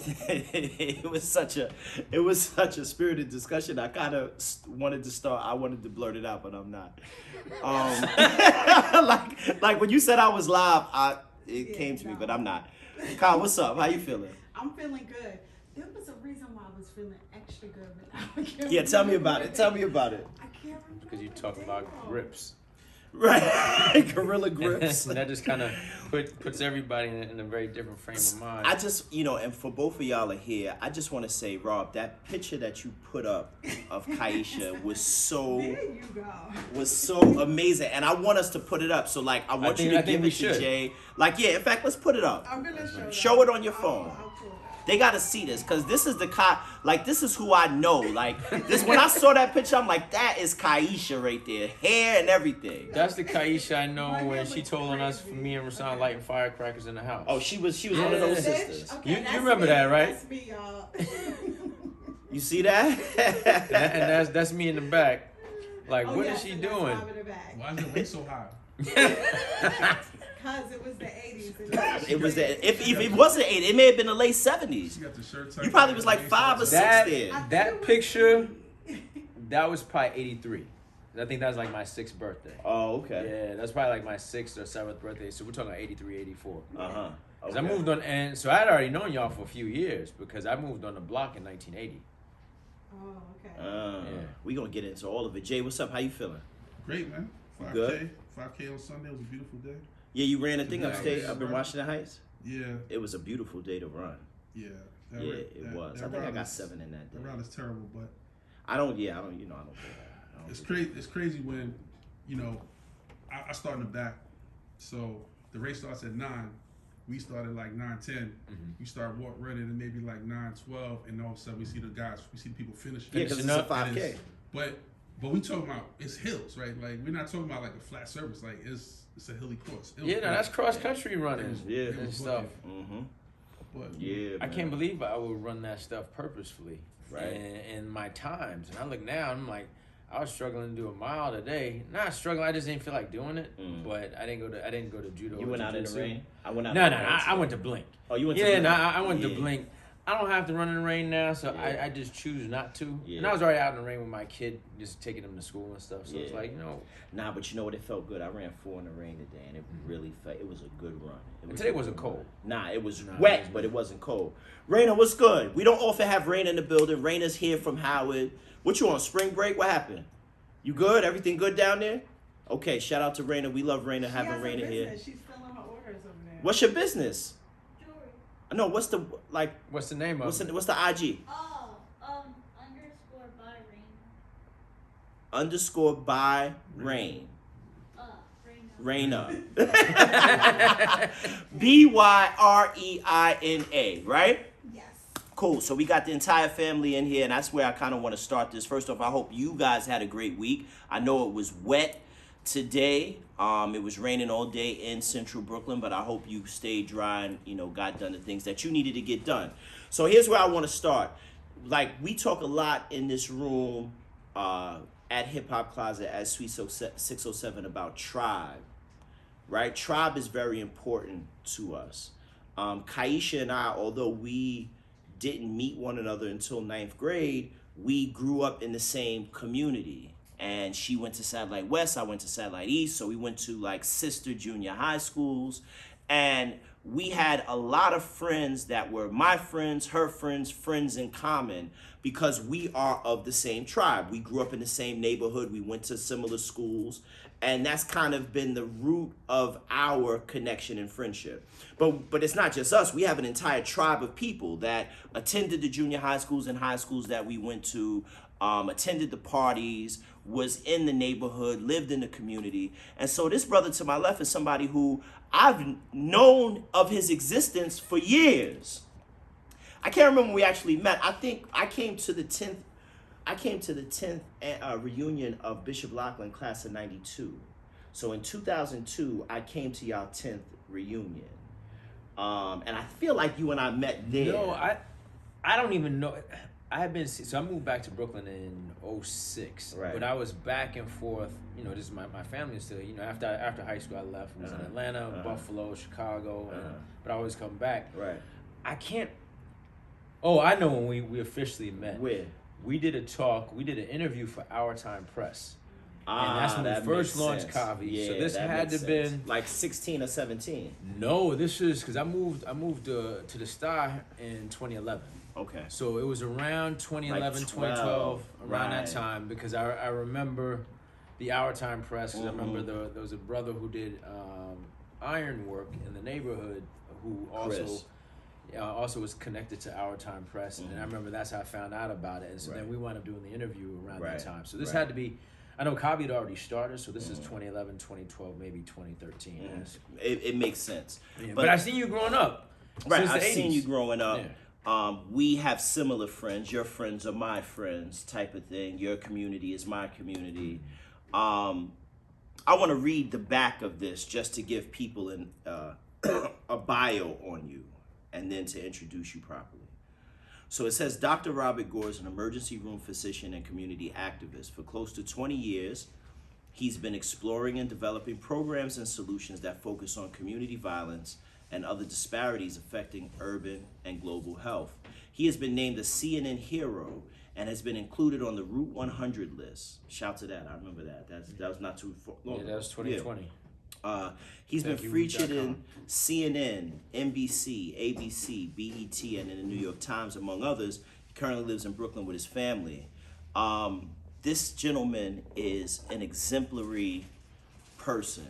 it was such a spirited discussion. I kind of wanted to start. I wanted to blurt it out, but I'm not. Like when you said I was live, it came to me, but I'm not. Kyle, what's up? How you feeling? I'm feeling good. There was a reason why I was feeling extra good, but I can't Yeah, tell me about remember it. Tell me about it. I can't remember. Because you talk about grips. Right, gorilla grips. And that just kind of puts everybody in a very different frame of mind. I just, and for both of y'all are here, I just want to say, Rob, that picture that you put up of Kaisha was so amazing, and I want us to put it up. So, like, I want you to give it to Jay. Like, yeah, in fact, let's put it up. I'm gonna show it on your phone. I'll pull it up. They gotta see this, cause this is this is who I know. Like this, when I saw that picture, I'm like, that is Kaisha right there, hair and everything. That's the Kaisha I know when she told on us for me and Rasan lighting firecrackers in the house. Oh, she was one of those sisters. Okay, you remember that, right? That's me, y'all. You see that? and that's me in the back. Like, what is she doing? Why is the weight so high? Because it was the 80s. It was if it wasn't 80, it may have been the late 70s. She got the shirt You probably was like 5 or 6 there. That picture, that was probably 83. I think that was like my 6th birthday. Oh, okay. Yeah, that's probably like my 6th or 7th birthday. So we're talking about 83, 84. Uh-huh. Because I moved on, and so I had already known y'all for a few years because I moved on the block in 1980. Oh, okay. Yeah. We gonna get into all of it. Jay, what's up? How you feeling? Great, man. 5K. Good. 5K on Sunday. It was a beautiful day. Yeah, you ran a thing Nice. upstate up in Washington Heights? Yeah. It was a beautiful day to run. Yeah. It was. I think I got 7 in that day. The route is terrible, but I don't do that. it's crazy. It's crazy when, I start in the back. So the race starts at 9. We started like 9:10. Mm-hmm. You start running and maybe like 9:12, and all of a sudden we see the people finishing. Yeah, because it's a 5K. But we talking about it's hills, right? Like we're not talking about like a flat surface. Like it's a hilly course. Yeah, no, that's cross country running. Yeah. And stuff. Mm-hmm. But Yeah, I can't believe I would run that stuff purposefully. Right. In my times. And I look now, I'm like, I was struggling to do a mile today. Not struggling, I just didn't feel like doing it. But I didn't go to judo. You went out in the rain? I went out. No, I went to Blink. Oh, you went to Blink? Blink? I went to Blink. I don't have to run in the rain now, so I just choose not to. Yeah. And I was already out in the rain with my kid, just taking him to school and stuff. So it's like, Nah, but you know what? It felt good. I ran 4 in the rain today, and it really felt. It was a good run. And today wasn't cold. Nah, it was wet, but it wasn't cold. Raina, what's good? We don't often have Raina in the building. Raina's here from Howard. What you on, spring break? What happened? You good? Everything good down there? Okay, shout out to Raina. We love Raina, having Raina here. She's filling her orders over there. What's your business? No, what's the What's the name of it? What's the IG? Underscore by rain. Raina. Byreina, right? Yes. Cool. So we got the entire family in here, and that's where I kind of want to start this. First off, I hope you guys had a great week. I know it was wet today. It was raining all day in central Brooklyn, but I hope you stayed dry and, got done the things that you needed to get done. So here's where I want to start. Like, we talk a lot in this room at Hip Hop Closet at Sweet 607 about tribe, right? Tribe is very important to us. Kaisha and I, although we didn't meet one another until 9th grade, we grew up in the same community. And she went to Satellite West, I went to Satellite East, so we went to like sister junior high schools. And we had a lot of friends that were my friends, her friends, friends in common, because we are of the same tribe. We grew up in the same neighborhood, we went to similar schools, and that's kind of been the root of our connection and friendship. But it's not just us. We have an entire tribe of people that attended the junior high schools and high schools that we went to, attended the parties, was in the neighborhood, lived in the community. And so this brother to my left is somebody who I've known of his existence for years. I can't remember when we actually met. I think I came to the 10th reunion of Bishop Lachlan class of 92. So in 2002, I came to y'all 10th reunion. And I feel like you and I met there. No, I don't even know. I moved back to Brooklyn in 06. Right. But I was back and forth, this is my family is still, after high school I left. I was in Atlanta, Buffalo, Chicago, but I always come back. Right. I can't Oh, I know when we officially met. Where? We did an interview for Our Time Press. Ah, And that's when that we first makes launched sense. Covey. Yeah, So this that had makes to sense. been like 16 or 17. no. This is because I moved to the Star in 2011. Okay. So it was around 2011, Like 2012, around right. that time because I remember the Our Time Press. 'Cause I remember there was a brother who did iron work in the neighborhood who Chris. also was connected to Our Time Press, and I remember that's how I found out about it. And so then we wound up doing the interview around Right. that time. So this Right. had to be, I know Covey had already started, so this is 2011, 2012, maybe 2013. Yes. It makes sense. Yeah, but I seen you growing up. Right, Since the I've seen 80s. you growing up. Yeah. We have similar friends. Your friends are my friends, type of thing. Your community is my community. I want to read the back of this just to give people a bio on you and then to introduce you properly. So it says, Dr. Robert Gore is an emergency room physician and community activist. For close to 20 years, he's been exploring and developing programs and solutions that focus on community violence and other disparities affecting urban and global health. He has been named a CNN hero and has been included on the Route 100 list. Shout to that. I remember that. That was not too long Yeah, that was 2020. He's been Thank you, featured in Root.com. CNN, NBC, ABC, BET, and in the New York Times, among others. He currently lives in Brooklyn with his family. This gentleman is an exemplary person.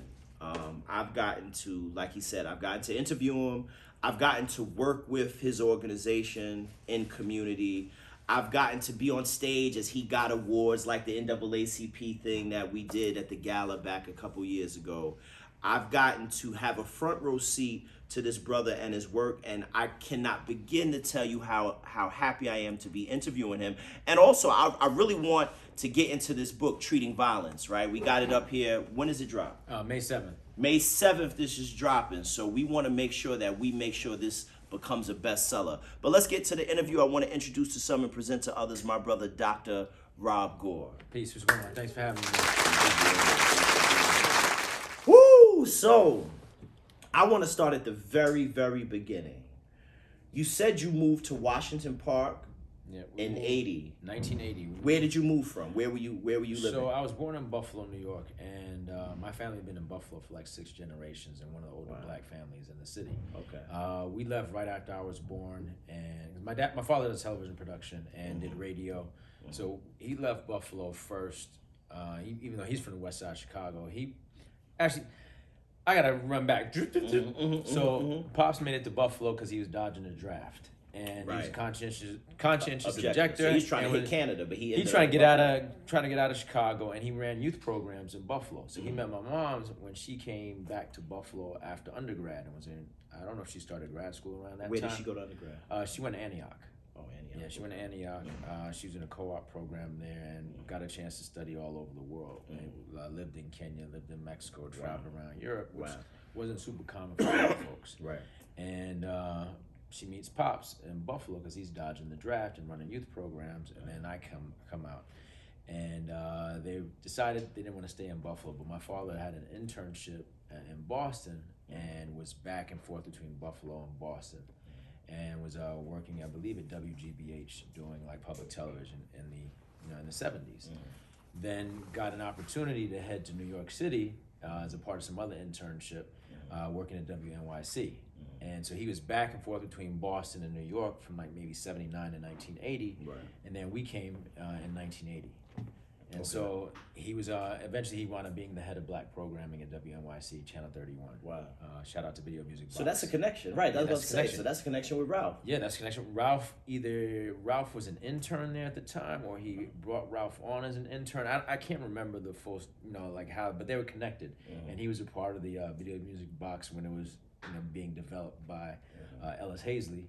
I've gotten to, like he said, I've gotten to interview him. I've gotten to work with his organization in community. I've gotten to be on stage as he got awards like the NAACP thing that we did at the gala back a couple years ago. I've gotten to have a front row seat to this brother and his work, and I cannot begin to tell you how happy I am to be interviewing him. And also, I really want to get into this book, Treating Violence, right? We got it up here. When does it drop? May 7th. May 7th, this is dropping. So we want to make sure this becomes a bestseller. But let's get to the interview. I want to introduce to some and present to others my brother, Dr. Rob Gore. Peace. What's going on? Thanks for having me. Woo! So, I want to start at the very, very beginning. You said you moved to Washington Park Yeah, in 80. 1980. Where did you move from? Where were you living? So I was born in Buffalo, New York, and my family had been in Buffalo for like 6 generations, and one of the older black families in the city. Okay. We left right after I was born, and my father does television production and did radio, so he left Buffalo first. Even though he's from the West Side of Chicago, I gotta run back. So Pops made it to Buffalo because he was dodging the draft. And he was a conscientious objector. So he's trying to hit Canada, but he trying to get out of Chicago, and he ran youth programs in Buffalo. So he met my mom when she came back to Buffalo after undergrad and was in. I don't know if she started grad school around that time. Where did she go to undergrad? She went to Antioch. Oh, Antioch. Yeah, she went to Antioch. She was in a co-op program there and got a chance to study all over the world. Lived in Kenya, lived in Mexico, traveled around Europe, which wasn't super common for black folks. Right. And she meets Pops in Buffalo because he's dodging the draft and running youth programs, and then I come out. And they decided they didn't want to stay in Buffalo, but my father had an internship in Boston and was back and forth between Buffalo and Boston, and was working, I believe, at WGBH doing like public television in the 70s. Then got an opportunity to head to New York City as a part of some other internship, working at WNYC. And so he was back and forth between Boston and New York from like maybe 79 to 1980. Right. And then we came in 1980. And so he was, eventually he wound up being the head of black programming at WNYC, Channel 31. Wow. Shout out to Video Music Box. So that's a connection, right? That's what I was about to say. So that's a connection with Ralph. Yeah, that's a connection. Either Ralph was an intern there at the time, or he brought Ralph on as an intern. I can't remember the full, like how, but they were connected. And he was a part of the Video Music Box when it was being developed by Ellis Hazley,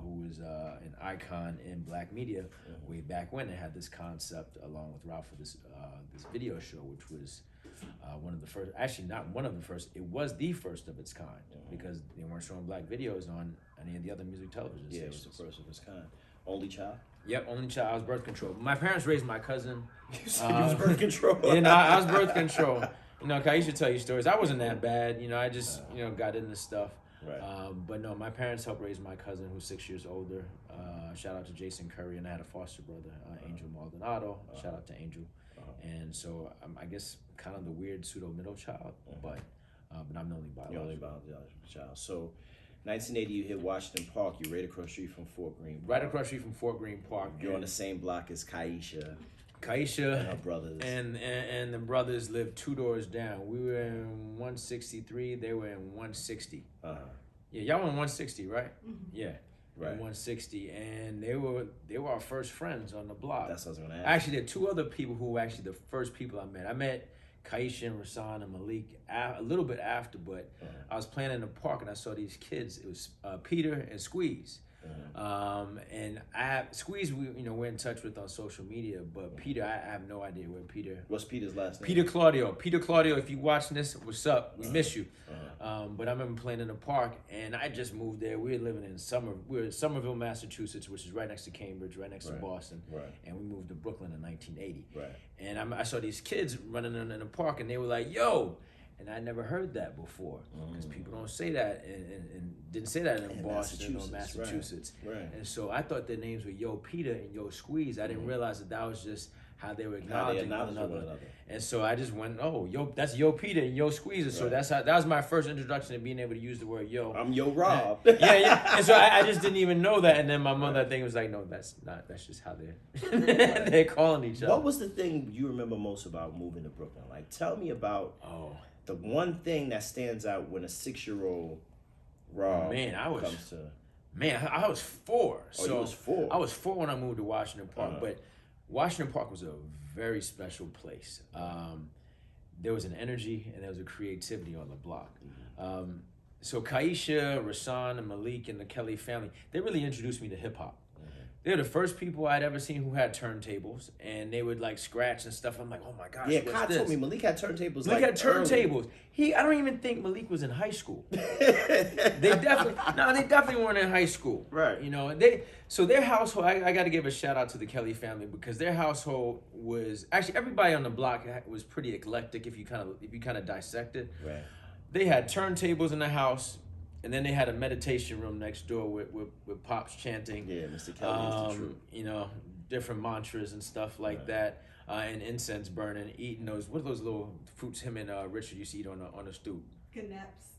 who was an icon in black media way back when. They had this concept along with Ralph for this video show, which was one of the first, actually not one of the first, it was the first of its kind, because they weren't showing black videos on any of the other music television stations. It was the first of its kind. Only child? Yep, only child. I was birth control. My parents raised my cousin. You was birth control? I was birth control. I used to tell you stories. I wasn't that bad. I just, got into stuff. Right. But no, my parents helped raise my cousin who's 6 years older. Shout out to Jason Curry, and I had a foster brother, Angel Maldonado. Shout out to Angel. And so I guess kind of the weird pseudo middle child, but I'm the only biological. You're only biological child. So 1980, you hit Washington Park. You're right across the street from Fort Greene Park. Right across the street from Fort Greene Park. You're on the same block as Kaisha and her brothers. And the brothers lived 2 doors down. We were in 163. They were in 160. Yeah, y'all were in 160, right? Yeah. Right. In 160, and they were our first friends on the block. That's what I was gonna ask. Actually, there are 2 other people who were actually the first people I met. I met Kaisha and Rasan and Malik a little bit after, but I was playing in the park and I saw these kids. It was Peter and Squeeze. And Squeeze, we're in touch with on social media, but Peter, I have no idea where Peter. What's Peter's last name? Peter Claudio, if you watching this, what's up? We miss you. But I remember playing in the park, and I just moved there. We were living in Somerville, Massachusetts, which is right next to Cambridge, right next to Boston. Right. And we moved to Brooklyn in 1980. Right. And I saw these kids running in the park, and they were like, "Yo." And I never heard that before, because people don't say that and didn't say that in Boston or Massachusetts. Right. And so I thought their names were Yo Peter and Yo Squeeze. I didn't realize that was just how they were acknowledging one another. And so I just went, oh, yo, that's Yo Peter and Yo Squeeze. So that was my first introduction to being able to use the word yo. I'm Yo Rob. Yeah. And so I just didn't even know that. And then my mother, I think, was like, no, that's just how they're calling each other. What was the thing you remember most about moving to Brooklyn? Like, tell me about the one thing that stands out when a 6-year-old Rob comes to... Man, I was 4. Oh, you was 4? I was 4 when I moved to Washington Park, but Washington Park was a very special place. There was an energy and there was a creativity on the block. So Kaisha, Rasan, and Malik, and the Kelly family, they really introduced me to hip-hop. They're the first people I'd ever seen who had turntables, and they would like scratch and stuff. I'm like, oh my gosh, yeah, what's Kai this? told me Malik had turntables. Malik had turntables. I don't even think Malik was in high school. They definitely weren't in high school. Right. So their household, I got to give a shout out to the Kelly family, because their household was actually, everybody on the block was pretty eclectic if you kind of dissect it. Right. They had turntables in the house. And then they had a meditation room next door with Pops chanting. Yeah, Mr. Kelly is the truth. Different mantras and stuff like that, and incense burning, eating what are those little fruits him and Richard used to eat on the stoop?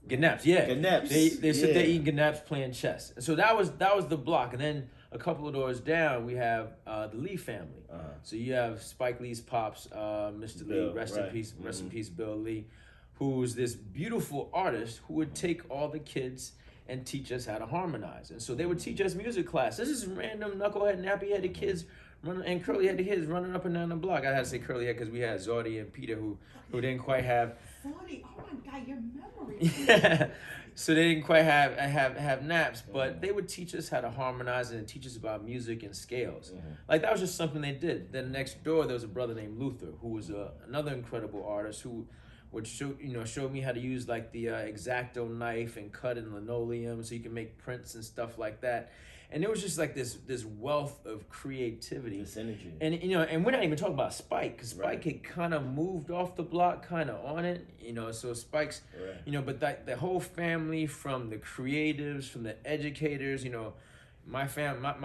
Ganaps, yeah. Ganaps. They sit there eating ganaps, playing chess. And so that was the block. And then a couple of doors down, we have the Lee family. So you have Spike Lee's pops, Mr. Lee, rest in peace, Bill Lee, who's this beautiful artist who would take all the kids and teach us how to harmonize. And so they would teach us music class. This is random knucklehead, nappy-headed kids and curly-headed kids running up and down the block. I had to say curly-head because we had Zordy and Peter who didn't quite have... Zordy, oh my God, your memory. Yeah. So they didn't quite have naps, but they would teach us how to harmonize and teach us about music and scales. Like, that was just something they did. Then next door, there was a brother named Luther, who was another incredible artist who would show me how to use like the X-Acto knife and cut in linoleum so you can make prints and stuff like that. And it was just like this wealth of creativity, this energy. And and we're not even talking about Spike, because Spike had kind of moved off the block, kind of on it, So Spike's, but the whole family, from the creatives, from the educators, my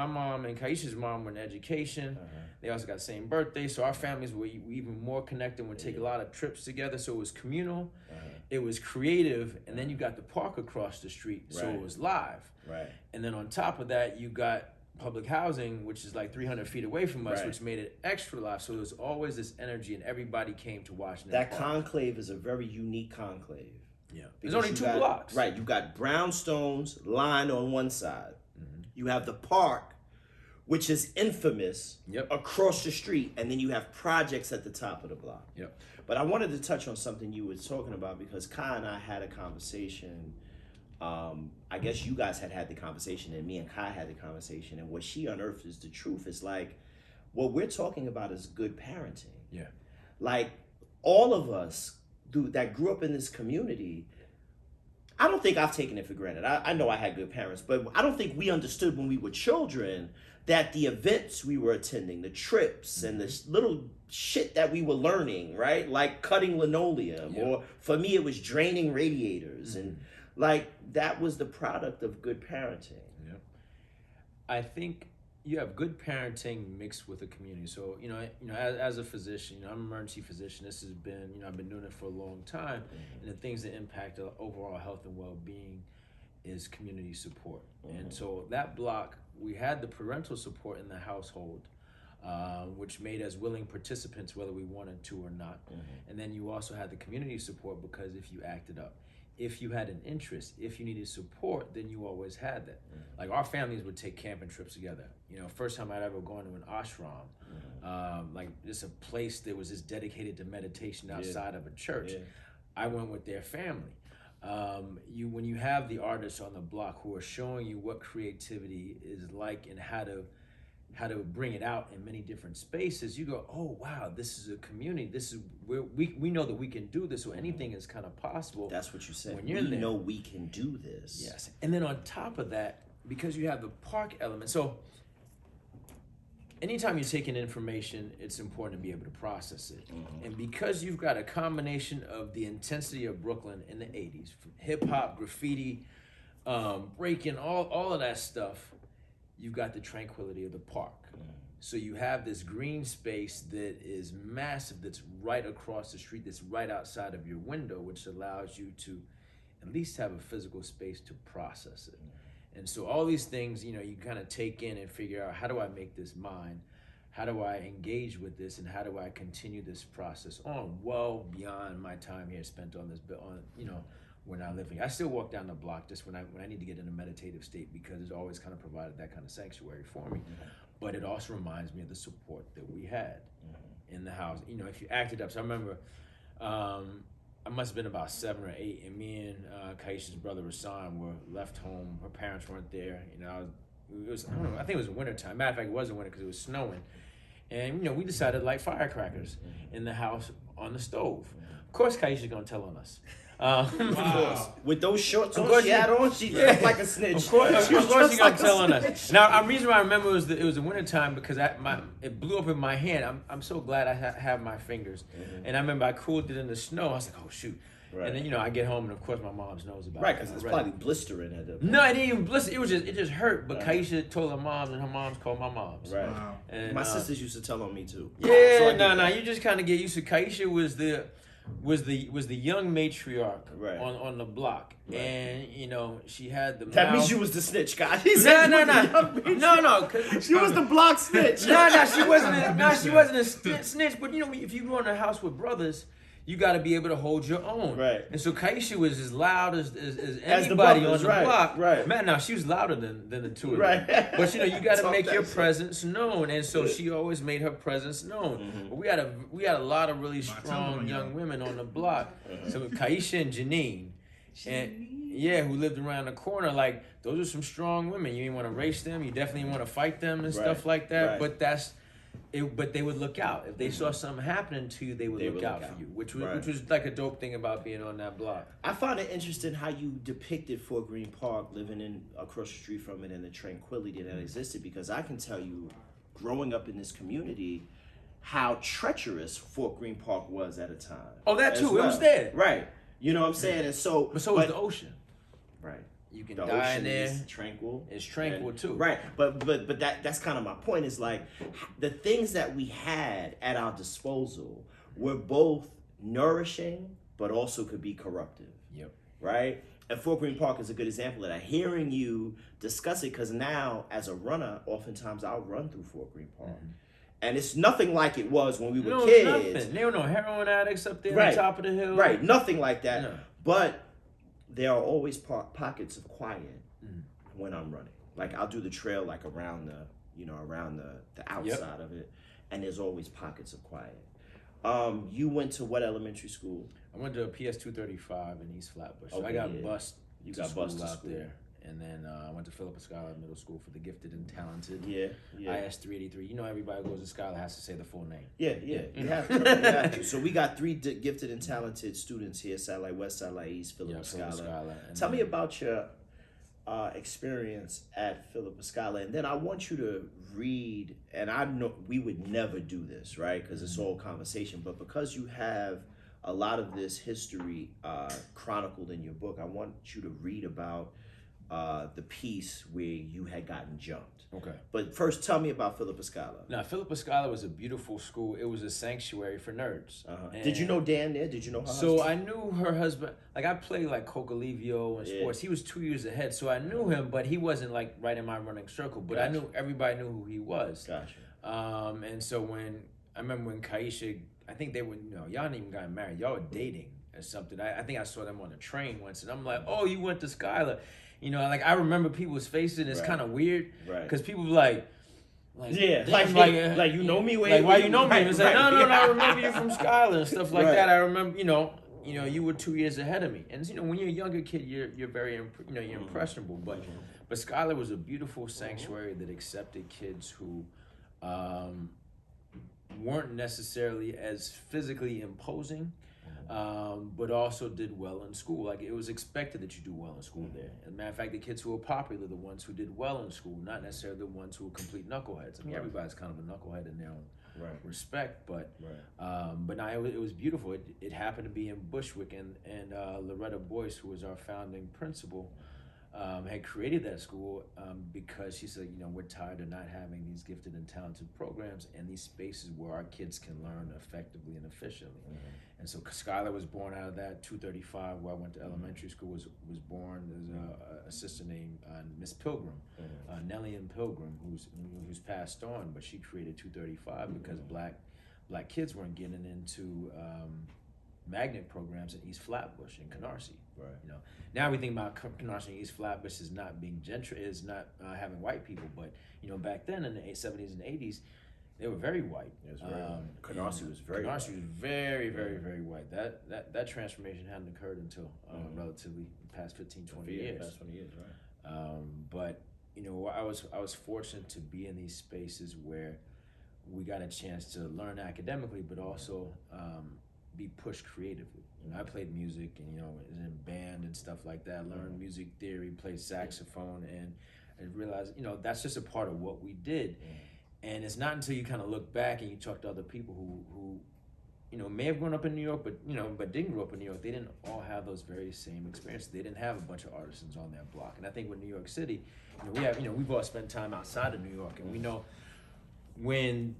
mom and Kaisha's mom were in education. They also got the same birthday, so our families were even more connected. We'd take a lot of trips together, so it was communal, it was creative, and then you got the park across the street, so it was live. Right. And then on top of that, you got public housing, which is like 300 feet away from us, which made it extra live. So there was always this energy, and everybody came to Washington That Park. Conclave is a very unique conclave. Yeah. There's only 2 blocks. Right. You got brownstones lined on one side. You have the park, which is infamous, across the street, and then you have projects at the top of the block. Yep. But I wanted to touch on something you were talking about, because Kai and I had a conversation. I guess you guys had the conversation, and me and Kai had the conversation, and what she unearthed is the truth. It's like, what we're talking about is good parenting. Yeah. Like, all of us that grew up in this community, I don't think I've taken it for granted. I know I had good parents, but I don't think we understood when we were children that the events we were attending, the trips and the little shit that we were learning, right? Like cutting linoleum, or for me, it was draining radiators and Like that was the product of good parenting. Yeah. I think you have good parenting mixed with a community. So, as a physician, I'm an emergency physician. This has been, I've been doing it for a long time. And the things that impact overall health and well-being is community support. And so that block, we had the parental support in the household, which made us willing participants whether we wanted to or not. And then you also had the community support because if you acted up, if you had an interest, if you needed support, then you always had that. Like our families would take camping trips together. First time I'd ever gone to an ashram, like just a place that was just dedicated to meditation outside of a church. I went with their family. When you have the artists on the block who are showing you what creativity is like and how to bring it out in many different spaces, you go, oh wow, this is a community. This is where we know that we can do this, so anything is kind of possible. That's what you said. When you're we there. know we can do this. Yes, and then on top of that, because you have the park element, so anytime you're taking information, it's important to be able to process it. And because you've got a combination of the intensity of Brooklyn in the 80s, from hip hop, graffiti, breaking, all of that stuff, you've got the tranquility of the park. So you have this green space that is massive, that's right across the street, that's right outside of your window, which allows you to at least have a physical space to process it. And so all these things, you kind of take in and figure out, how do I make this mine? How do I engage with this? And how do I continue this process on well beyond my time here spent on this, when I live here. I still walk down the block just when I need to get in a meditative state, because it's always kind of provided that kind of sanctuary for me. But it also reminds me of the support that we had in the house. If you acted up. So I remember I must have been about 7 or 8, and me and Kaisha's brother Rasan were left home. Her parents weren't there. I think it was wintertime. Matter of fact, it wasn't winter because it was snowing. And we decided to light firecrackers in the house on the stove. Of course, Kaisha's gonna tell on us. Of course. With those shorts Of on course she you- had on, she looked like a snitch. Of course, She was you're just gonna like a tell on us. snitch. Now, the reason why I remember was that it was the wintertime because it blew up in my hand. I'm so glad I have my fingers. And I remember I cooled it in the snow. I was like, oh shoot. Right. And then I get home and of course my mom's knows about Right, it. because it's Right. probably blistering at the No, it didn't even blister. It just hurt. But Kaisha told her mom, and her mom's called my mom's. Right. Wow. And, My sisters used to tell on me too. Yeah, So I get no. that. You just kind of get used to. Kaisha was the young matriarch Right. on the block, and she had the. That means mouth- you was the snitch, guy. He said you was the young bitch. No, because She was the block snitch. no, she wasn't. She wasn't a snitch. But if you grew in a house with brothers, you got to be able to hold your own. Right. And so Kaisha was as loud as anybody brothers, on the right, block. right. Man, now she was louder than the two of Right. them. But you got to Talk make that your shit. presence known, and so she always made her presence known. But we had a lot of really strong telling young you. women on the block. So Kaisha and Janine. And who lived around the corner, like those are some strong women. You didn't want to race them, you definitely want to fight them and stuff like that. right. But they would look out. If they saw something happening to you, they would look out for you, which was like a dope thing about being on that block. I find it interesting how you depicted Fort Greene Park, living across the street from it, and the tranquility that existed. Because I can tell you, growing up in this community, how treacherous Fort Greene Park was at a time. Oh, that as too. It well. was there. Right. You know what I'm saying? And so, But so was the ocean. right. You can The die in ocean there. is tranquil. It's tranquil too. Right. But that's kind of my point, is like the things that we had at our disposal were both nourishing but also could be corruptive. Yep. Right? And Fort Greene Park is a good example of that. Hearing you discuss it, because now as a runner, oftentimes I'll run through Fort Greene Park. And it's nothing like it was when we were No, kids. nothing. There were no heroin addicts up there Right. on top of the hill. Right, nothing like that. No. But there are always pockets of quiet when I'm running. Like I'll do the trail like around the outside of it, and there's always pockets of quiet. You went to what elementary school? I went to a PS 235 in East Flatbush. So Okay, I got yeah. bused. You to got bused to out school. there, and then I went to Philippa Schuyler Middle School for the gifted and talented. Yeah. IS 383. Everybody who goes to Schuyler has to say the full name. Yeah. You have to. You have to. So we got 3 gifted and talented students here: Satellite West, Satellite East, Philippa Philippa Schuyler. Schuyler. And Tell me then- about your experience at Philippa Schuyler, and then I want you to read. And I know we would never do this, right? Because it's all conversation. But because you have a lot of this history chronicled in your book. I want you to read about the piece where you had gotten jumped. Okay. But first, tell me about Philippa Scala. Now, Philippa Scala was a beautiful school. It was a sanctuary for nerds. Did you know Dan there? Did you know her So husband? I knew her husband. Like, I played like Cocalivio and sports. He was 2 years ahead, so I knew him, but he wasn't like right in my running circle. But I knew everybody knew who he was. Gotcha. And so I remember when Kaisha, I think they were, y'all hadn't even gotten married. Y'all were dating or something. I think I saw them on a train once, and I'm like, oh, you went to Skylar. Like I remember people's faces, and it's kind of weird. Right. Because people be like yeah, like you know me. Like, why you know me? Right, It's like, right. no, I remember you from Skylar and stuff like Right. that. I remember, you were 2 years ahead of me. And when you're a younger kid, you're very, you're impressionable. But Skylar was a beautiful sanctuary that accepted kids who weren't necessarily as physically imposing, but also did well in school. Like, it was expected that you do well in school there. As a matter of fact, the kids who were popular, the ones who did well in school, not necessarily the ones who were complete knuckleheads. I mean, everybody's kind of a knucklehead in their own respect, but no, it was beautiful. It happened to be in Bushwick, and Loretta Boyce, who was our founding principal, had created that school because she said, we're tired of not having these gifted and talented programs and these spaces where our kids can learn effectively and efficiently. And so Skylar was born out of that. 235, where I went to elementary school, was born. There's a sister named Miss Pilgrim, Nellian Pilgrim, who's passed on, but she created 235 because black kids weren't getting into magnet programs in East Flatbush and Canarsie. Right. Now we think about Canarsie and East Flatbush as not being is not having white people, but back then in the 70s and 80s, they were very white. It was very white. Canarsie was very Canarsie white. was very, very, very white. That transformation hadn't occurred until relatively past 15, 20 years. Past 20 years, right. But I was fortunate to be in these spaces where we got a chance to learn academically, but also be pushed creatively. I played music and was in band and stuff like that. Learned music theory, played saxophone, and realized that's just a part of what we did. And it's not until you kind of look back and you talk to other people who may have grown up in New York, but didn't grow up in New York. They didn't all have those very same experiences. They didn't have a bunch of artisans on their block. And I think with New York City, we've all spent time outside of New York, and we know when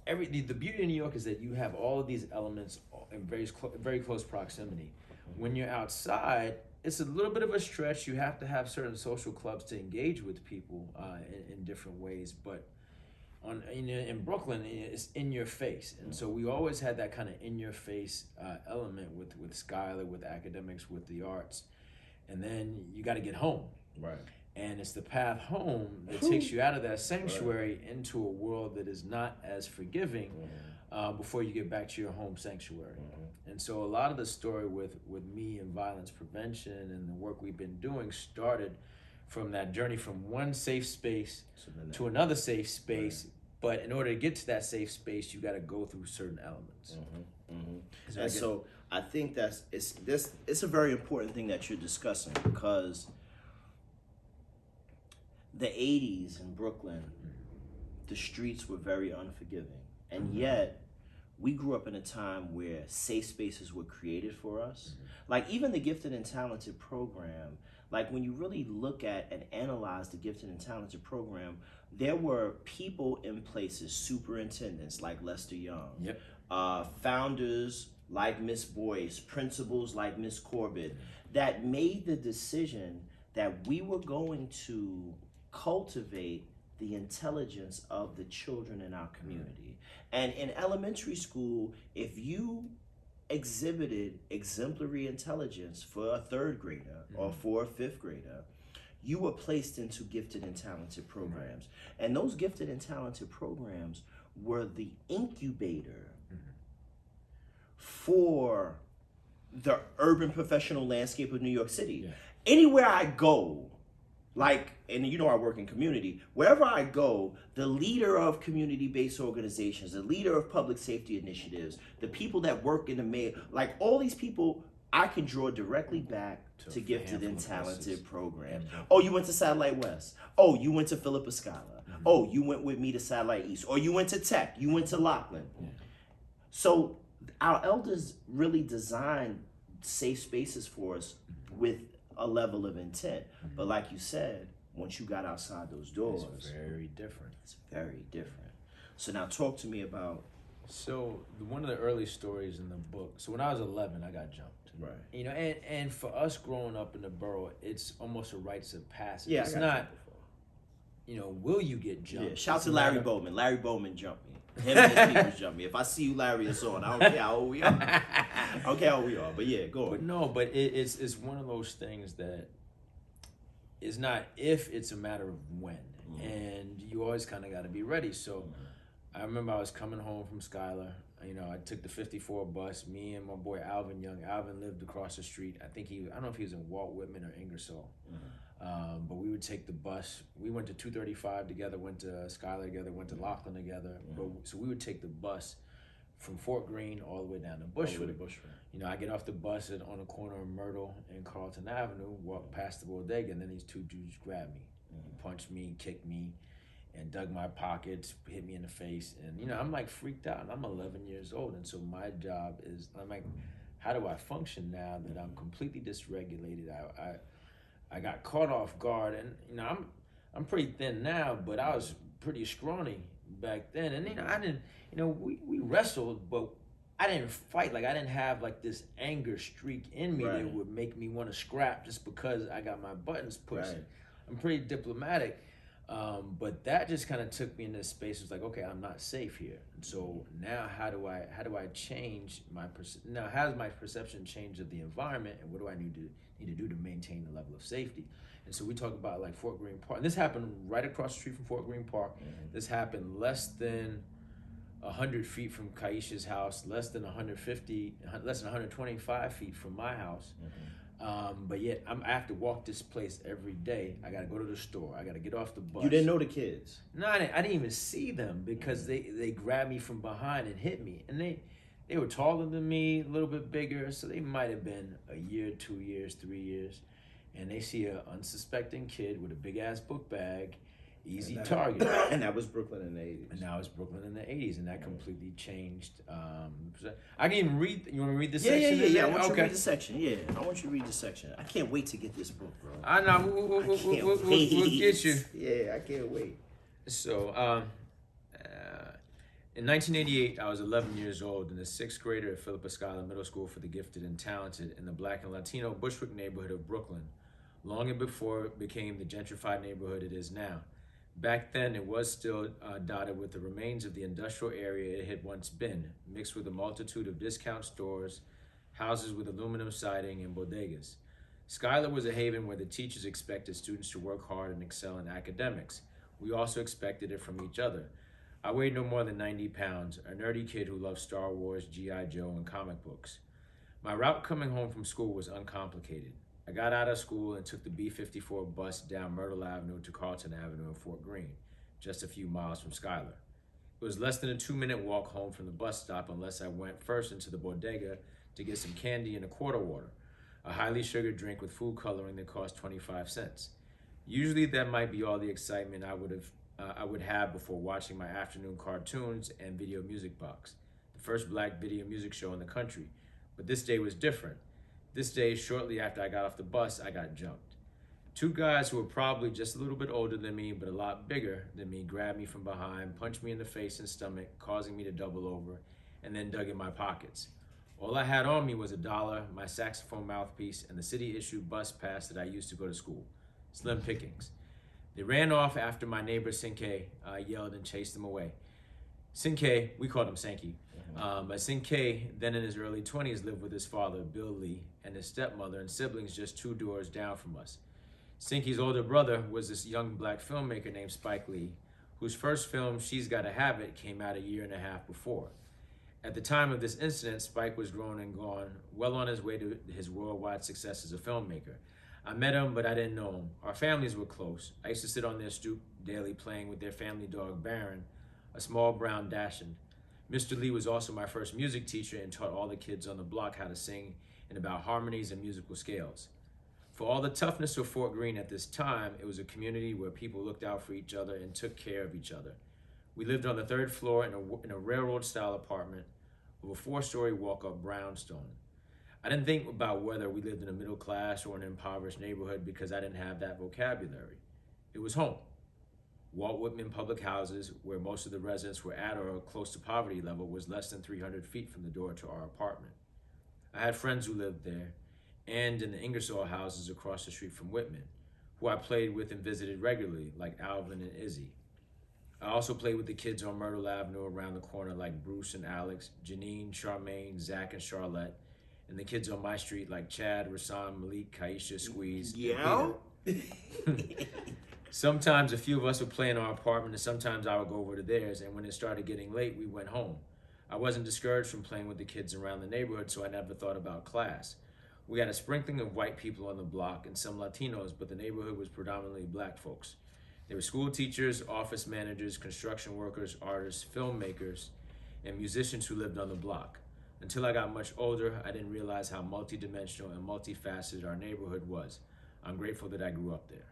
the beauty of New York is that you have all of these elements in very close proximity. When you're outside, it's a little bit of a stretch. You have to have certain social clubs to engage with people in different ways, but in Brooklyn, it's in your face. And so we always had that kind of in your face element with Skylar, with academics, with the arts. And then you got to get home. Right. And it's the path home that takes you out of that sanctuary into a world that is not as forgiving before you get back to your home sanctuary. And so a lot of the story with me and violence prevention and the work we've been doing started from that journey from one safe space to another safe space. But in order to get to that safe space, you got to go through certain elements. And so I think it's a very important thing that you're discussing, because the 80s in Brooklyn, the streets were very unforgiving. And yet, we grew up in a time where safe spaces were created for us. Like, even the Gifted and Talented program, like when you really look at and analyze the Gifted and Talented program, there were people in places, superintendents like Lester Young, founders like Miss Boyce, principals like Miss Corbett, that made the decision that we were going to cultivate the intelligence of the children in our community. And in elementary school, if you exhibited exemplary intelligence for a third grader or for a fifth grader, you were placed into gifted and talented programs. And those gifted and talented programs were the incubator for the urban professional landscape of New York City. Anywhere I go, like, and I work in community, wherever I go, the leader of community-based organizations, the leader of public safety initiatives, the people that work in the mayor, like all these people, I can draw directly back to gifted and talented programs. Oh, you went to Satellite West. Oh, you went to Philippa Scala. Oh, you went with me to Satellite East. Or you went to Tech. You went to Lockland. So our elders really designed safe spaces for us with a level of intent. But like you said, once you got outside those doors, It's very different. it's very different. So now talk to me about So one of the early stories in the book. So when I was 11, I got jumped. right. You know, and for us growing up in the borough, it's almost a rites of passage. Yeah, It's I got not, jumped before. you know, will you get jumped? Yeah, shout It's to a Larry matter- Bowman. Larry Bowman jumped me. Him and his people jumped me. If I see you, Larry, it's on. I don't care how old we are. I don't care how old we are. But yeah, go But on. no, but it's one of those things that is not if, it's a matter of when. And you always kind of got to be ready. So I remember I was coming home from Schuyler. You know, I took the 54 bus. Me and my boy Alvin Young. Alvin lived across the street. I don't know if he was in Walt Whitman or Ingersoll. But we would take the bus. We went to 235 together, went to Schuyler together, went to Laughlin together. So we would take the bus from Fort Greene all the way down to Bushwick. You know, I get off the bus on the corner of Myrtle and Carlton Avenue, walk past the bodega, and then these two dudes grab me, punched me, kicked me, and dug my pockets, hit me in the face. And, you know, I'm like freaked out, and I'm 11 years old. And so my job is, I'm like, how do I function now that I'm completely dysregulated? I got caught off guard, and, you know, I'm pretty thin now, but I was pretty scrawny back then. And, you know, I didn't, you know, we wrestled, but I didn't fight. Like, I didn't have like this anger streak in me that would make me want to scrap just because I got my buttons pushed. Right. I'm pretty diplomatic, but that just kind of took me into this space. It was like, okay, I'm not safe here. And so now, how do I change my now? How does my perception change of the environment, and what do I need to do to maintain the level of safety? And so we talk about like Fort Greene Park. And this happened right across the street from Fort Greene Park. This happened less than 100 feet from Kaisha's house, less than 125 feet from my house. But yet I have to walk this place every day. I got to go to the store. I got to get off the bus. You didn't know the kids. No, I didn't even see them because they grabbed me from behind and hit me. And they were taller than me, a little bit bigger, so they might have been a year, 2 years, 3 years. And they see an unsuspecting kid with a big ass book bag, easy target. And that was Brooklyn in the 80s. And now it's Brooklyn in the 80s, and that completely changed. I can even read. You want to read this Yeah, section? I want you to read the section. Yeah, I want you to read the section. I can't wait to get this book, bro. I know. We'll get you. Yeah, I can't wait. So, in 1988, I was 11 years old and a sixth grader at Philippa Schuyler Middle School for the Gifted and Talented in the Black and Latino Bushwick neighborhood of Brooklyn, long before it became the gentrified neighborhood it is now. Back then, it was still dotted with the remains of the industrial area it had once been, mixed with a multitude of discount stores, houses with aluminum siding, and bodegas. Schuyler was a haven where the teachers expected students to work hard and excel in academics. We also expected it from each other. I weighed no more than 90 pounds, a nerdy kid who loved Star Wars, G.I. Joe, and comic books. My route coming home from school was uncomplicated. I got out of school and took the B-54 bus down Myrtle Avenue to Carlton Avenue in Fort Greene, just a few miles from Schuyler. It was less than a 2-minute walk home from the bus stop unless I went first into the bodega to get some candy and a quarter water, a highly sugared drink with food coloring that cost 25 cents. Usually that might be all the excitement I would have before watching my afternoon cartoons and video music box, the first black video music show in the country. But this day was different. This day, shortly after I got off the bus, I got jumped. Two guys who were probably just a little bit older than me, but a lot bigger than me, grabbed me from behind, punched me in the face and stomach, causing me to double over, and then dug in my pockets. All I had on me was $1, my saxophone mouthpiece, and the city-issued bus pass that I used to go to school. Slim pickings. They ran off after my neighbor Sinke yelled and chased them away. Sinke, we called him Sankey, but Sinke, then in his early 20s, lived with his father, Bill Lee, and his stepmother and siblings just 2 doors down from us. Sinke's older brother was this young black filmmaker named Spike Lee, whose first film, She's Gotta Have It, came out a year and a half before. At the time of this incident, Spike was grown and gone, well on his way to his worldwide success as a filmmaker. I met him, but I didn't know him. Our families were close. I used to sit on their stoop daily playing with their family dog, Baron, a small brown Dachshund. Mr. Lee was also my first music teacher and taught all the kids on the block how to sing and about harmonies and musical scales. For all the toughness of Fort Greene at this time, it was a community where people looked out for each other and took care of each other. We lived on the 3rd floor in a railroad-style apartment of a 4-story walk-up brownstone. I didn't think about whether we lived in a middle class or an impoverished neighborhood because I didn't have that vocabulary. It was home. Walt Whitman Public Houses, where most of the residents were at or close to poverty level, was less than 300 feet from the door to our apartment. I had friends who lived there and in the Ingersoll houses across the street from Whitman, who I played with and visited regularly, like Alvin and Izzy. I also played with the kids on Myrtle Avenue around the corner, like Bruce and Alex, Janine, Charmaine, Zach, and Charlotte, and the kids on my street, like Chad, Rasan, Malik, Kaisha, Squeeze, Yeah. and Peter. Sometimes a few of us would play in our apartment, and sometimes I would go over to theirs, and when it started getting late, we went home. I wasn't discouraged from playing with the kids around the neighborhood, so I never thought about class. We had a sprinkling of white people on the block and some Latinos, but the neighborhood was predominantly black folks. There were school teachers, office managers, construction workers, artists, filmmakers, and musicians who lived on the block. Until I got much older, I didn't realize how multidimensional and multifaceted our neighborhood was. I'm grateful that I grew up there.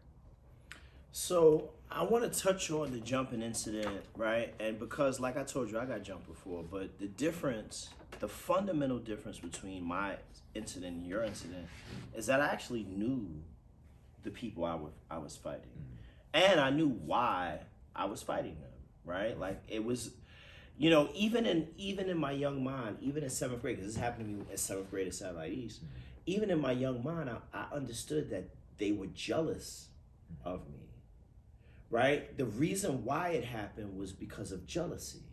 So I want to touch on the jumping incident, right? And because, like I told you, I got jumped before, but the difference, the fundamental difference between my incident and your incident is that I actually knew the people I was fighting. And I knew why I was fighting them, right? Like it was, you know, even in my young mind, even in 7th grade, because this happened to me in 7th grade at Satellite East, even in my young mind, I understood that they were jealous of me, right? The reason why it happened was because of jealousy.